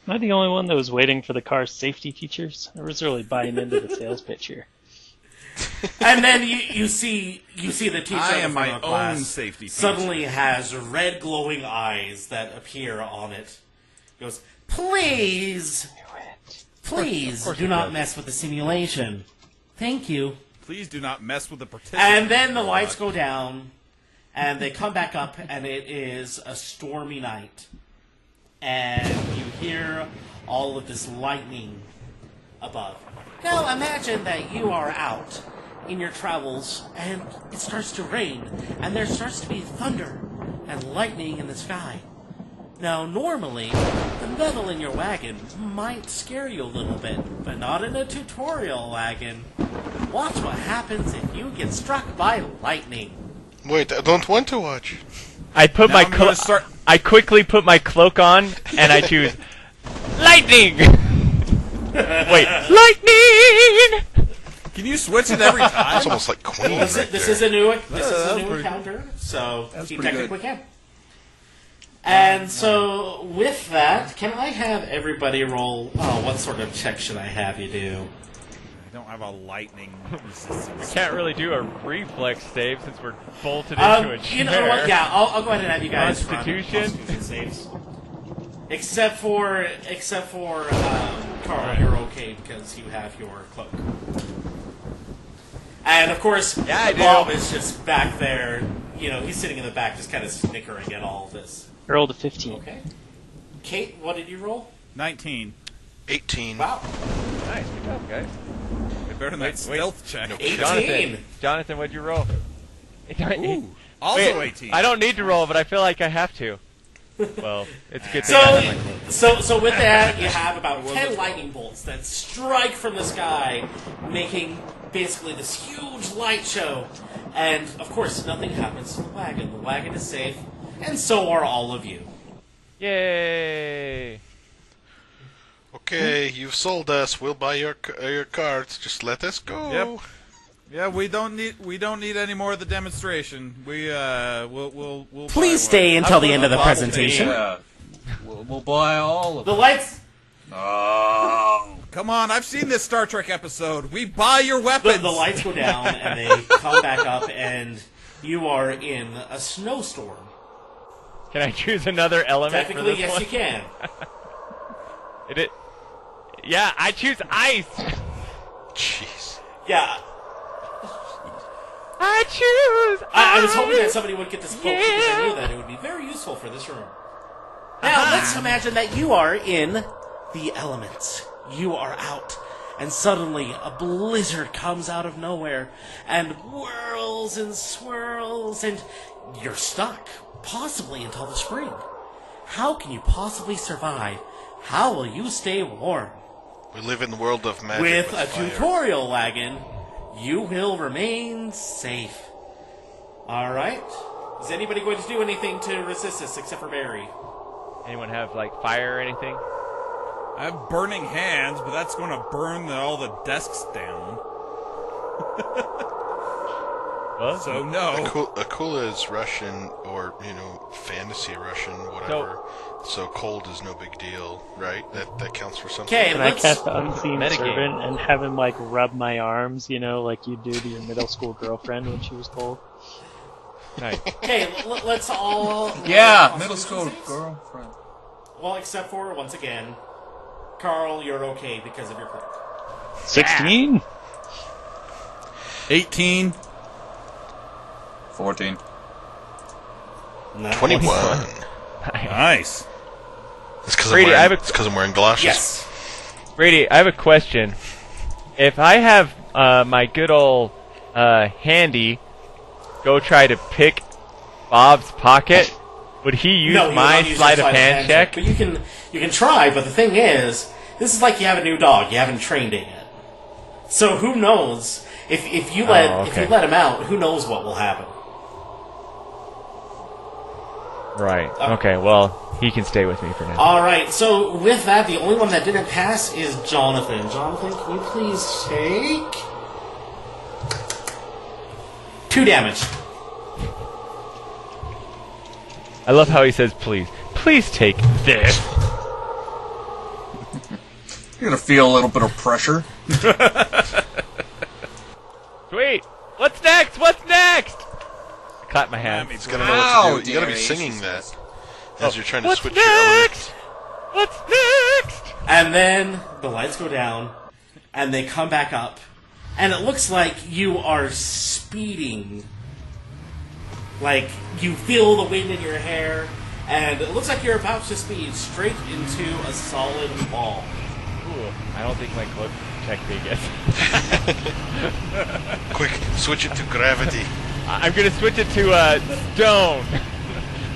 [SPEAKER 6] Am I the only one that was waiting for the car's safety features? I was really buying into the sales pitch here.
[SPEAKER 2] And then you see the teacher
[SPEAKER 5] I
[SPEAKER 2] in
[SPEAKER 5] am
[SPEAKER 2] the front
[SPEAKER 5] my
[SPEAKER 2] of the class
[SPEAKER 5] own safety feature.
[SPEAKER 2] suddenly has red glowing eyes that appear on it. He goes, please do not mess with the simulation. Thank you.
[SPEAKER 5] Please do not mess with the participant.
[SPEAKER 2] And then the lights go down, and they come back up, and it is a stormy night. And you hear all of this lightning above. Now imagine that you are out in your travels, and it starts to rain, and there starts to be thunder and lightning in the sky. Now, normally, the metal in your wagon might scare you a little bit, but not in a tutorial wagon. Watch what happens if you get struck by lightning.
[SPEAKER 3] Wait, I don't want to watch.
[SPEAKER 4] I put
[SPEAKER 5] Now
[SPEAKER 4] my
[SPEAKER 5] I'm gonna start-
[SPEAKER 4] I quickly put my cloak on and I choose lightning. Wait, lightning!
[SPEAKER 5] Can you switch it every time?
[SPEAKER 3] That's almost like Queen
[SPEAKER 2] This,
[SPEAKER 3] right
[SPEAKER 2] this
[SPEAKER 3] there.
[SPEAKER 2] is a new
[SPEAKER 5] pretty-
[SPEAKER 2] encounter, so he
[SPEAKER 8] pretty
[SPEAKER 2] technically can. And so, with that, can I have everybody roll? Oh, what sort of check should I have you do?
[SPEAKER 5] I don't have a lightning resistance.
[SPEAKER 4] Can't really do a reflex save since we're bolted into a chair.
[SPEAKER 2] You know what? Yeah, I'll go ahead and have you guys run
[SPEAKER 4] Constitution?
[SPEAKER 2] Constitution saves. Except for Carl, you're okay because you have your cloak. And of course,
[SPEAKER 4] I do.
[SPEAKER 2] Bob is just back there. You know, he's sitting in the back, just kind of snickering at all of this.
[SPEAKER 6] I rolled a 15.
[SPEAKER 2] Okay. Kate, what did you roll?
[SPEAKER 5] 19.
[SPEAKER 3] 18.
[SPEAKER 2] Wow.
[SPEAKER 4] Nice, good job, guys.
[SPEAKER 5] Better than that stealth check.
[SPEAKER 3] No.
[SPEAKER 2] 18.
[SPEAKER 4] Jonathan, what'd you roll?
[SPEAKER 5] Ooh. Also
[SPEAKER 4] Wait,
[SPEAKER 5] 18.
[SPEAKER 4] I don't need to roll, but I feel like I have to. Well, it's a good thing I have my cloak.
[SPEAKER 2] So with that, you have about 10 lightning bolts that strike from the sky, making basically this huge light show. And, of course, nothing happens to the wagon. The wagon is safe, and so are all of you.
[SPEAKER 4] Yay!
[SPEAKER 3] Okay, you've sold us. We'll buy your carts. Just let us go.
[SPEAKER 5] Yep. Yeah, we don't need any more of the demonstration. We'll
[SPEAKER 2] Please stay until the end of the presentation.
[SPEAKER 8] Yeah. We'll buy all of
[SPEAKER 2] The
[SPEAKER 8] it.
[SPEAKER 2] lights...
[SPEAKER 5] Oh, come on! I've seen this Star Trek episode. We buy your weapons.
[SPEAKER 2] The lights go down, and they come back up, and you are in a snowstorm.
[SPEAKER 4] Can I choose another element for
[SPEAKER 2] Technically,
[SPEAKER 4] this
[SPEAKER 2] yes,
[SPEAKER 4] one?
[SPEAKER 2] you can.
[SPEAKER 4] Yeah, I choose ice.
[SPEAKER 3] Jeez.
[SPEAKER 2] Yeah.
[SPEAKER 4] I choose
[SPEAKER 2] I was
[SPEAKER 4] ice.
[SPEAKER 2] hoping that somebody would get this quote because I knew that it would be very useful for this room. Now, let's imagine that you are in the elements. You are out, and suddenly a blizzard comes out of nowhere and whirls and swirls, and you're stuck, possibly until the spring. How can you possibly survive? How will you stay warm?
[SPEAKER 3] We live in the world of magic.
[SPEAKER 2] With a
[SPEAKER 3] fire.
[SPEAKER 2] tutorial wagon, you will remain safe. Alright. Is anybody going to do anything to resist this except for Barry?
[SPEAKER 4] Anyone have like fire or anything?
[SPEAKER 5] I have burning hands, but that's going to burn all the desks down.
[SPEAKER 4] Well,
[SPEAKER 5] So no.
[SPEAKER 3] Akula is Russian, or fantasy Russian, whatever. So cold is no big deal, right? That counts for something.
[SPEAKER 2] Okay,
[SPEAKER 6] Can I
[SPEAKER 2] let's...
[SPEAKER 6] cast the Unseen
[SPEAKER 4] Metagame.
[SPEAKER 6] Servant and have him, like, rub my arms, like you do to your middle school girlfriend when she was cold?
[SPEAKER 4] nice.
[SPEAKER 2] Okay, let's all...
[SPEAKER 8] Yeah, middle school girlfriend.
[SPEAKER 2] Well, except for, once again, Carl, you're okay because of your cloak.
[SPEAKER 6] 16?
[SPEAKER 5] 18.
[SPEAKER 8] 14.
[SPEAKER 3] 21.
[SPEAKER 5] Nice.
[SPEAKER 3] It's because
[SPEAKER 4] Brady,
[SPEAKER 3] I'm wearing galoshes.
[SPEAKER 2] Yes.
[SPEAKER 4] Brady, I have a question. If I have my good old handy go try to pick Bob's pocket, would he use
[SPEAKER 2] No, you will
[SPEAKER 4] my
[SPEAKER 2] not use
[SPEAKER 4] sleight
[SPEAKER 2] your
[SPEAKER 4] of hand check?
[SPEAKER 2] But you can try, but the thing is, this is like you have a new dog. You haven't trained it yet. So who knows? If you let him out, who knows what will happen?
[SPEAKER 4] Right. Okay, well, he can stay with me for now.
[SPEAKER 2] Alright, so with that, the only one that didn't pass is Jonathan. Jonathan, can you please take 2 damage?
[SPEAKER 4] I love how he says, please. Please take this.
[SPEAKER 8] You're going to feel a little bit of pressure.
[SPEAKER 4] Sweet. What's next? What's next? I clap my hands.
[SPEAKER 3] You gotta know what to do. You gotta be singing that as you're trying to switch your elements.
[SPEAKER 4] What's next?
[SPEAKER 2] And then the lights go down, and they come back up, and it looks like you are speeding. Like, you feel the wind in your hair, and it looks like you're about to speed straight into a solid wall.
[SPEAKER 4] Ooh, I don't think my cloak check big yet.
[SPEAKER 3] Quick, switch it to gravity.
[SPEAKER 4] I'm gonna switch it to stone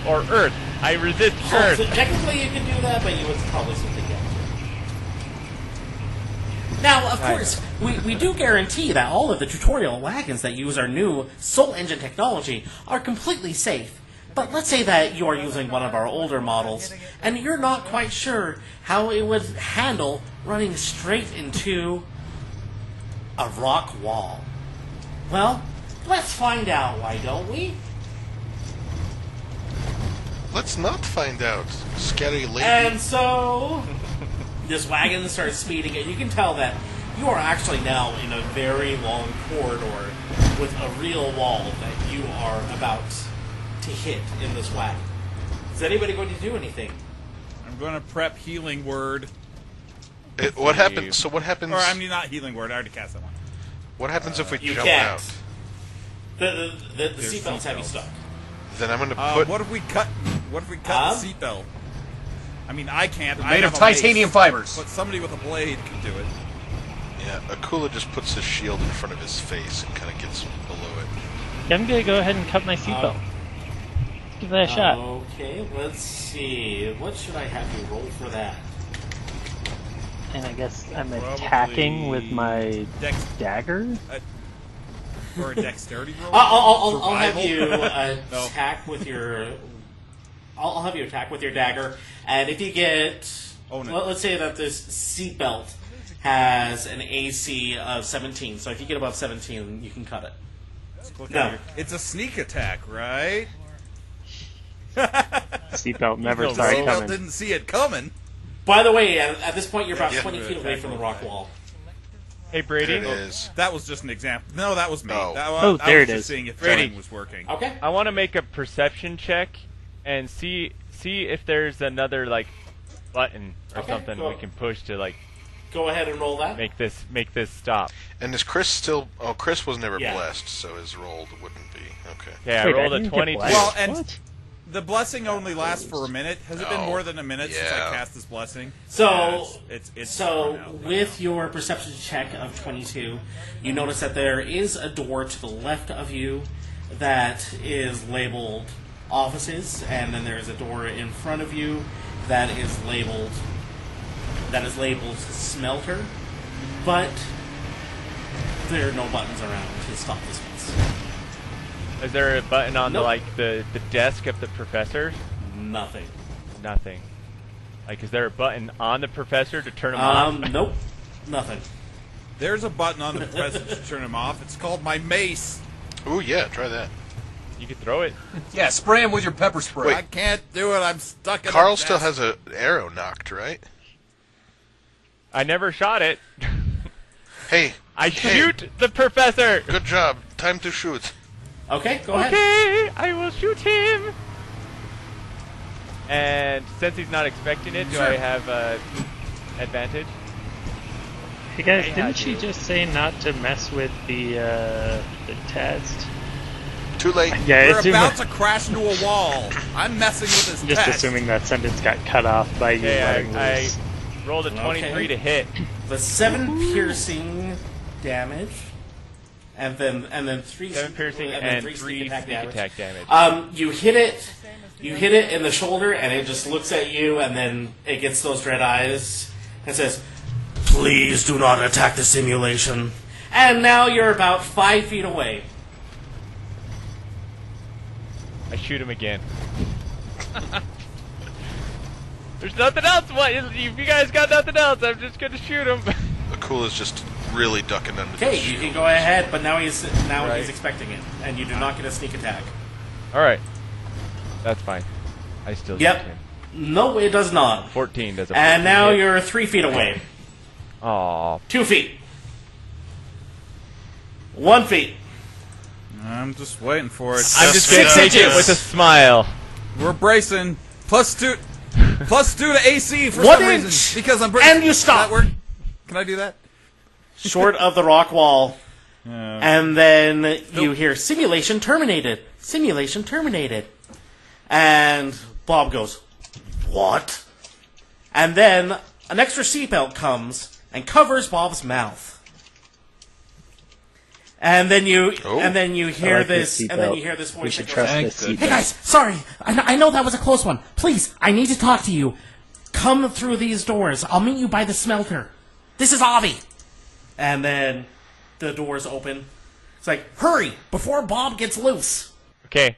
[SPEAKER 4] or earth. I resist earth.
[SPEAKER 2] So technically you can do that, but you would probably still think that. Now, of course, we do guarantee that all of the tutorial wagons that use our new Soul Engine technology are completely safe. But let's say that you are using one of our older models, and you're not quite sure how it would handle running straight into a rock wall. Well, let's find out, why don't we?
[SPEAKER 3] Let's not find out, scary lady.
[SPEAKER 2] And so, this wagon starts speeding, and you can tell that you are actually now in a very long corridor with a real wall that you are about to hit in this wagon. Is anybody going to do anything?
[SPEAKER 5] I'm going to prep healing word.
[SPEAKER 3] What happens? So what happens?
[SPEAKER 5] Or, I mean, not healing word. I already cast that one.
[SPEAKER 3] What happens if we
[SPEAKER 2] You
[SPEAKER 3] jump
[SPEAKER 2] can't.
[SPEAKER 3] out?
[SPEAKER 2] The seatbelts have you stuck.
[SPEAKER 3] Then I'm gonna put.
[SPEAKER 5] What if we cut? What if we cut the seatbelt? I mean, I can't. I
[SPEAKER 8] Made of
[SPEAKER 5] have a mace,
[SPEAKER 8] titanium fibers.
[SPEAKER 5] But somebody with a blade can do it.
[SPEAKER 3] Yeah, Akula just puts his shield in front of his face and kind of gets below it.
[SPEAKER 6] Yeah, I'm gonna go ahead and cut my seatbelt. Give that a shot.
[SPEAKER 2] Okay, let's see. What should I have you roll for that?
[SPEAKER 6] And I guess I'm
[SPEAKER 5] Probably
[SPEAKER 6] attacking with my
[SPEAKER 5] Dex.
[SPEAKER 6] dagger?
[SPEAKER 5] Or a dexterity roll?
[SPEAKER 2] I'll have
[SPEAKER 5] Survival?
[SPEAKER 2] you
[SPEAKER 5] No.
[SPEAKER 2] attack with your. I'll have you attack with your dagger, and if you get,
[SPEAKER 5] Oh, no.
[SPEAKER 2] let's say that this seatbelt has an AC of 17, so if you get above 17, you can cut it.
[SPEAKER 5] Look
[SPEAKER 2] No.
[SPEAKER 5] at your- It's a sneak attack, right?
[SPEAKER 6] Seatbelt never
[SPEAKER 4] No,
[SPEAKER 6] saw it
[SPEAKER 5] Seatbelt
[SPEAKER 6] coming.
[SPEAKER 5] didn't see it coming.
[SPEAKER 2] By the way, at this point, you're about
[SPEAKER 3] Yeah.
[SPEAKER 2] 20 feet away from the rock wall.
[SPEAKER 4] Hey, Brady.
[SPEAKER 3] It is.
[SPEAKER 5] That was just an example. No, that was me.
[SPEAKER 3] Oh.
[SPEAKER 5] That
[SPEAKER 6] Oh,
[SPEAKER 5] I
[SPEAKER 6] there
[SPEAKER 5] was
[SPEAKER 6] it
[SPEAKER 5] just
[SPEAKER 6] is.
[SPEAKER 5] seeing if
[SPEAKER 4] Brady.
[SPEAKER 5] Brady was working.
[SPEAKER 2] Okay.
[SPEAKER 4] I want to make a perception check and see if there's another like button or
[SPEAKER 2] Okay,
[SPEAKER 4] something
[SPEAKER 2] go.
[SPEAKER 4] we can push to like
[SPEAKER 2] Go ahead and roll that.
[SPEAKER 4] make this stop.
[SPEAKER 3] And is Chris still? Oh, Chris was never
[SPEAKER 2] Yeah.
[SPEAKER 3] blessed, so his roll wouldn't be okay.
[SPEAKER 4] Okay, I
[SPEAKER 6] Wait,
[SPEAKER 4] rolled a
[SPEAKER 6] didn't get
[SPEAKER 4] 22.
[SPEAKER 6] blessed.
[SPEAKER 5] Well, and
[SPEAKER 6] What?
[SPEAKER 5] the blessing only lasts for a minute. Has it been
[SPEAKER 3] No.
[SPEAKER 5] more than a minute since I
[SPEAKER 3] Yeah.
[SPEAKER 5] cast this blessing?
[SPEAKER 2] So,
[SPEAKER 5] Yeah, it's
[SPEAKER 2] so
[SPEAKER 5] run out.
[SPEAKER 2] with your perception check of 22, you notice that there is a door to the left of you that is labeled offices, and then there is a door in front of you that is labeled smelter, but there are no buttons around to stop this place.
[SPEAKER 4] Is there a button on
[SPEAKER 2] Nope.
[SPEAKER 4] the desk of the professor?
[SPEAKER 2] Nothing.
[SPEAKER 4] Nothing. Like, is there a button on the professor to turn him off?
[SPEAKER 2] Nope. Nothing.
[SPEAKER 5] There's a button on the president to turn him off. It's called my mace.
[SPEAKER 3] Ooh, yeah, try that.
[SPEAKER 4] You could throw it.
[SPEAKER 8] Yeah, spray him with your pepper spray.
[SPEAKER 5] I can't do it. I'm stuck in
[SPEAKER 3] Carl
[SPEAKER 5] a
[SPEAKER 3] still
[SPEAKER 5] desk.
[SPEAKER 3] has an arrow knocked, right?
[SPEAKER 4] I never shot it.
[SPEAKER 3] Hey,
[SPEAKER 4] I
[SPEAKER 3] hey,
[SPEAKER 4] shoot the professor.
[SPEAKER 3] Good job. Time to shoot.
[SPEAKER 2] Okay, go ahead.
[SPEAKER 4] Okay, I will shoot him. And since he's not expecting it, do I have advantage?
[SPEAKER 6] Hey guys,
[SPEAKER 4] Yeah,
[SPEAKER 6] didn't she
[SPEAKER 4] dude.
[SPEAKER 6] just say not to mess with the test?
[SPEAKER 3] Too late.
[SPEAKER 6] Yeah,
[SPEAKER 5] We're
[SPEAKER 6] assume
[SPEAKER 5] about to crash into a wall. I'm messing with this
[SPEAKER 6] just
[SPEAKER 5] test.
[SPEAKER 6] assuming that sentence got cut off by you
[SPEAKER 4] Okay,
[SPEAKER 6] letting
[SPEAKER 4] I
[SPEAKER 6] loose.
[SPEAKER 4] rolled a 23 to hit.
[SPEAKER 2] The 7 piercing damage, and then 3
[SPEAKER 4] 7 piercing
[SPEAKER 2] then
[SPEAKER 4] and
[SPEAKER 2] 3
[SPEAKER 4] 3 sneak attack damage.
[SPEAKER 2] You hit it in the shoulder, and it just looks at you, and then it gets those red eyes and says, "Please do not attack the simulation." And now you're about 5 feet away.
[SPEAKER 4] I shoot him again. There's nothing else. What? If you guys got nothing else, I'm just gonna shoot him.
[SPEAKER 3] Akula's just really ducking under
[SPEAKER 2] Okay,
[SPEAKER 3] the
[SPEAKER 2] you
[SPEAKER 3] shield.
[SPEAKER 2] can go ahead, but now he's
[SPEAKER 4] Right.
[SPEAKER 2] expecting it, and you do not get a sneak attack.
[SPEAKER 4] All right, that's fine. I still
[SPEAKER 2] Yep.
[SPEAKER 4] shoot him.
[SPEAKER 2] No, it does not.
[SPEAKER 4] 14 does a
[SPEAKER 2] And
[SPEAKER 4] 14
[SPEAKER 2] now
[SPEAKER 4] hit.
[SPEAKER 2] you're 3 feet away.
[SPEAKER 4] Aw.
[SPEAKER 2] 2 feet. 1 feet.
[SPEAKER 5] I'm just waiting for it.
[SPEAKER 4] I'm just gonna
[SPEAKER 2] 6
[SPEAKER 4] take it
[SPEAKER 2] inches.
[SPEAKER 4] with a smile.
[SPEAKER 5] We're bracing. +2 to AC for
[SPEAKER 2] 1
[SPEAKER 5] some
[SPEAKER 2] inch.
[SPEAKER 5] reason. Because I'm
[SPEAKER 2] And you stop.
[SPEAKER 5] Does that work? Can I do that?
[SPEAKER 2] Short of the rock wall. And then you hear simulation terminated. Simulation terminated. And Bob goes, "What?" And then an extra seatbelt comes and covers Bob's mouth. And then you hear
[SPEAKER 6] I like
[SPEAKER 2] this,
[SPEAKER 6] this
[SPEAKER 2] and then
[SPEAKER 6] seatbelt.
[SPEAKER 2] you hear this
[SPEAKER 6] We
[SPEAKER 2] voice
[SPEAKER 6] should
[SPEAKER 2] that goes,
[SPEAKER 6] trust this
[SPEAKER 8] Thank
[SPEAKER 2] "Hey
[SPEAKER 6] seatbelt.
[SPEAKER 2] guys, sorry, I know that was a close one. Please, I need to talk to you. Come through these doors. I'll meet you by the smelter. This is Avi." And then the doors open. It's like, "Hurry before Bob gets loose."
[SPEAKER 4] Okay.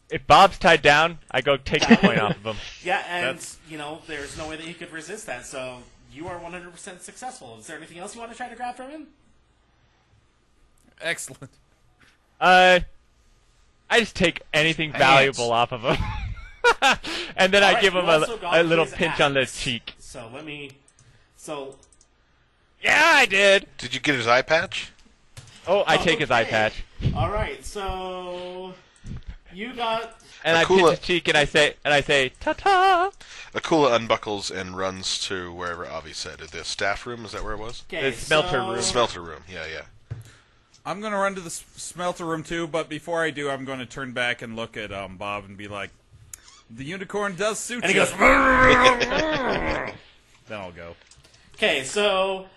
[SPEAKER 4] If Bob's tied down, I go take the point off of him.
[SPEAKER 2] Yeah, and
[SPEAKER 4] That's-
[SPEAKER 2] there's no way that he could resist that. So you are 100% successful. Is there anything else you want to try to grab from him?
[SPEAKER 5] Excellent.
[SPEAKER 4] I just take anything valuable off of him. And then I
[SPEAKER 2] Alright,
[SPEAKER 4] give
[SPEAKER 2] you
[SPEAKER 4] him
[SPEAKER 2] also got
[SPEAKER 4] a little
[SPEAKER 2] his
[SPEAKER 4] pinch on the
[SPEAKER 2] axe.
[SPEAKER 4] cheek.
[SPEAKER 2] So
[SPEAKER 4] Yeah, I did.
[SPEAKER 3] Did you get his eye patch?
[SPEAKER 4] Oh, I take his eye
[SPEAKER 2] Okay.
[SPEAKER 4] patch.
[SPEAKER 2] all right. So you got.
[SPEAKER 4] And I
[SPEAKER 3] Akula-
[SPEAKER 4] pinch his cheek and I say, ta-ta.
[SPEAKER 3] Akula unbuckles and runs to wherever Avi said. The staff room, is that where it was?
[SPEAKER 2] Okay,
[SPEAKER 4] The smelter
[SPEAKER 2] so-
[SPEAKER 4] room.
[SPEAKER 3] Smelter room, yeah.
[SPEAKER 5] I'm going to run to the smelter room too, but before I do, I'm going to turn back and look at Bob and be like, "The unicorn does suit
[SPEAKER 2] And he
[SPEAKER 5] you."
[SPEAKER 2] goes.
[SPEAKER 5] Then I'll go.
[SPEAKER 2] Okay, so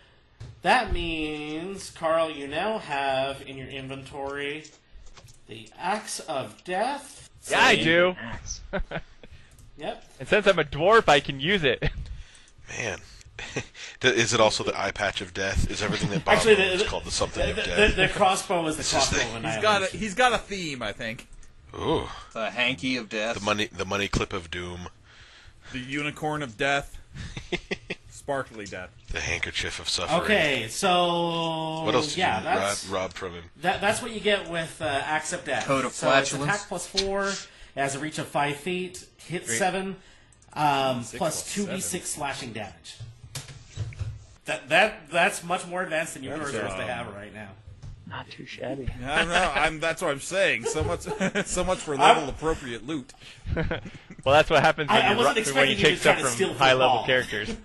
[SPEAKER 2] that means, Carl, you now have in your inventory the Axe of Death.
[SPEAKER 4] Yeah, I do.
[SPEAKER 6] Axe.
[SPEAKER 2] Yep.
[SPEAKER 4] And since I'm a dwarf, I can use it.
[SPEAKER 3] Man. Is it also the eye patch of death? Is everything that Bob
[SPEAKER 2] Actually,
[SPEAKER 3] is called the something of death?
[SPEAKER 2] the crossbow is the crossbow of annihilation.
[SPEAKER 5] He's got a theme, I think.
[SPEAKER 3] Ooh,
[SPEAKER 8] The hanky of death.
[SPEAKER 3] the money clip of doom,
[SPEAKER 5] The unicorn of death. Sparkly death.
[SPEAKER 3] the handkerchief of suffering.
[SPEAKER 2] Okay, so
[SPEAKER 3] What else did you
[SPEAKER 2] that's
[SPEAKER 3] rob from him?
[SPEAKER 2] that's what you get with Axe of Death.
[SPEAKER 8] Code of
[SPEAKER 2] so it's
[SPEAKER 8] Flatulence.
[SPEAKER 2] attack +4, it has a reach of 5 feet, hit 7, plus 2d6 slashing damage. That's much more advanced than yours are supposed to have right now.
[SPEAKER 6] Not too shabby.
[SPEAKER 5] I don't know. That's what I'm saying. So much for level appropriate loot.
[SPEAKER 4] Well, that's what happens when,
[SPEAKER 2] I wasn't
[SPEAKER 4] when
[SPEAKER 2] expecting
[SPEAKER 4] you
[SPEAKER 2] you to
[SPEAKER 4] take
[SPEAKER 2] try
[SPEAKER 4] stuff
[SPEAKER 2] to steal
[SPEAKER 4] from
[SPEAKER 2] from the
[SPEAKER 4] high-level
[SPEAKER 2] ball.
[SPEAKER 4] characters.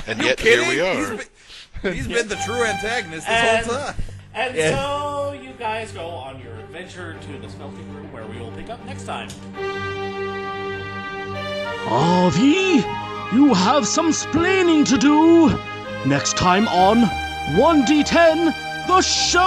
[SPEAKER 3] And yet here we are.
[SPEAKER 5] He's been the true antagonist this whole time.
[SPEAKER 2] And so you guys go on your adventure to the smelting room where we will pick up next time.
[SPEAKER 1] Avi, you have some splaining to do. Next time on 1D10, the show!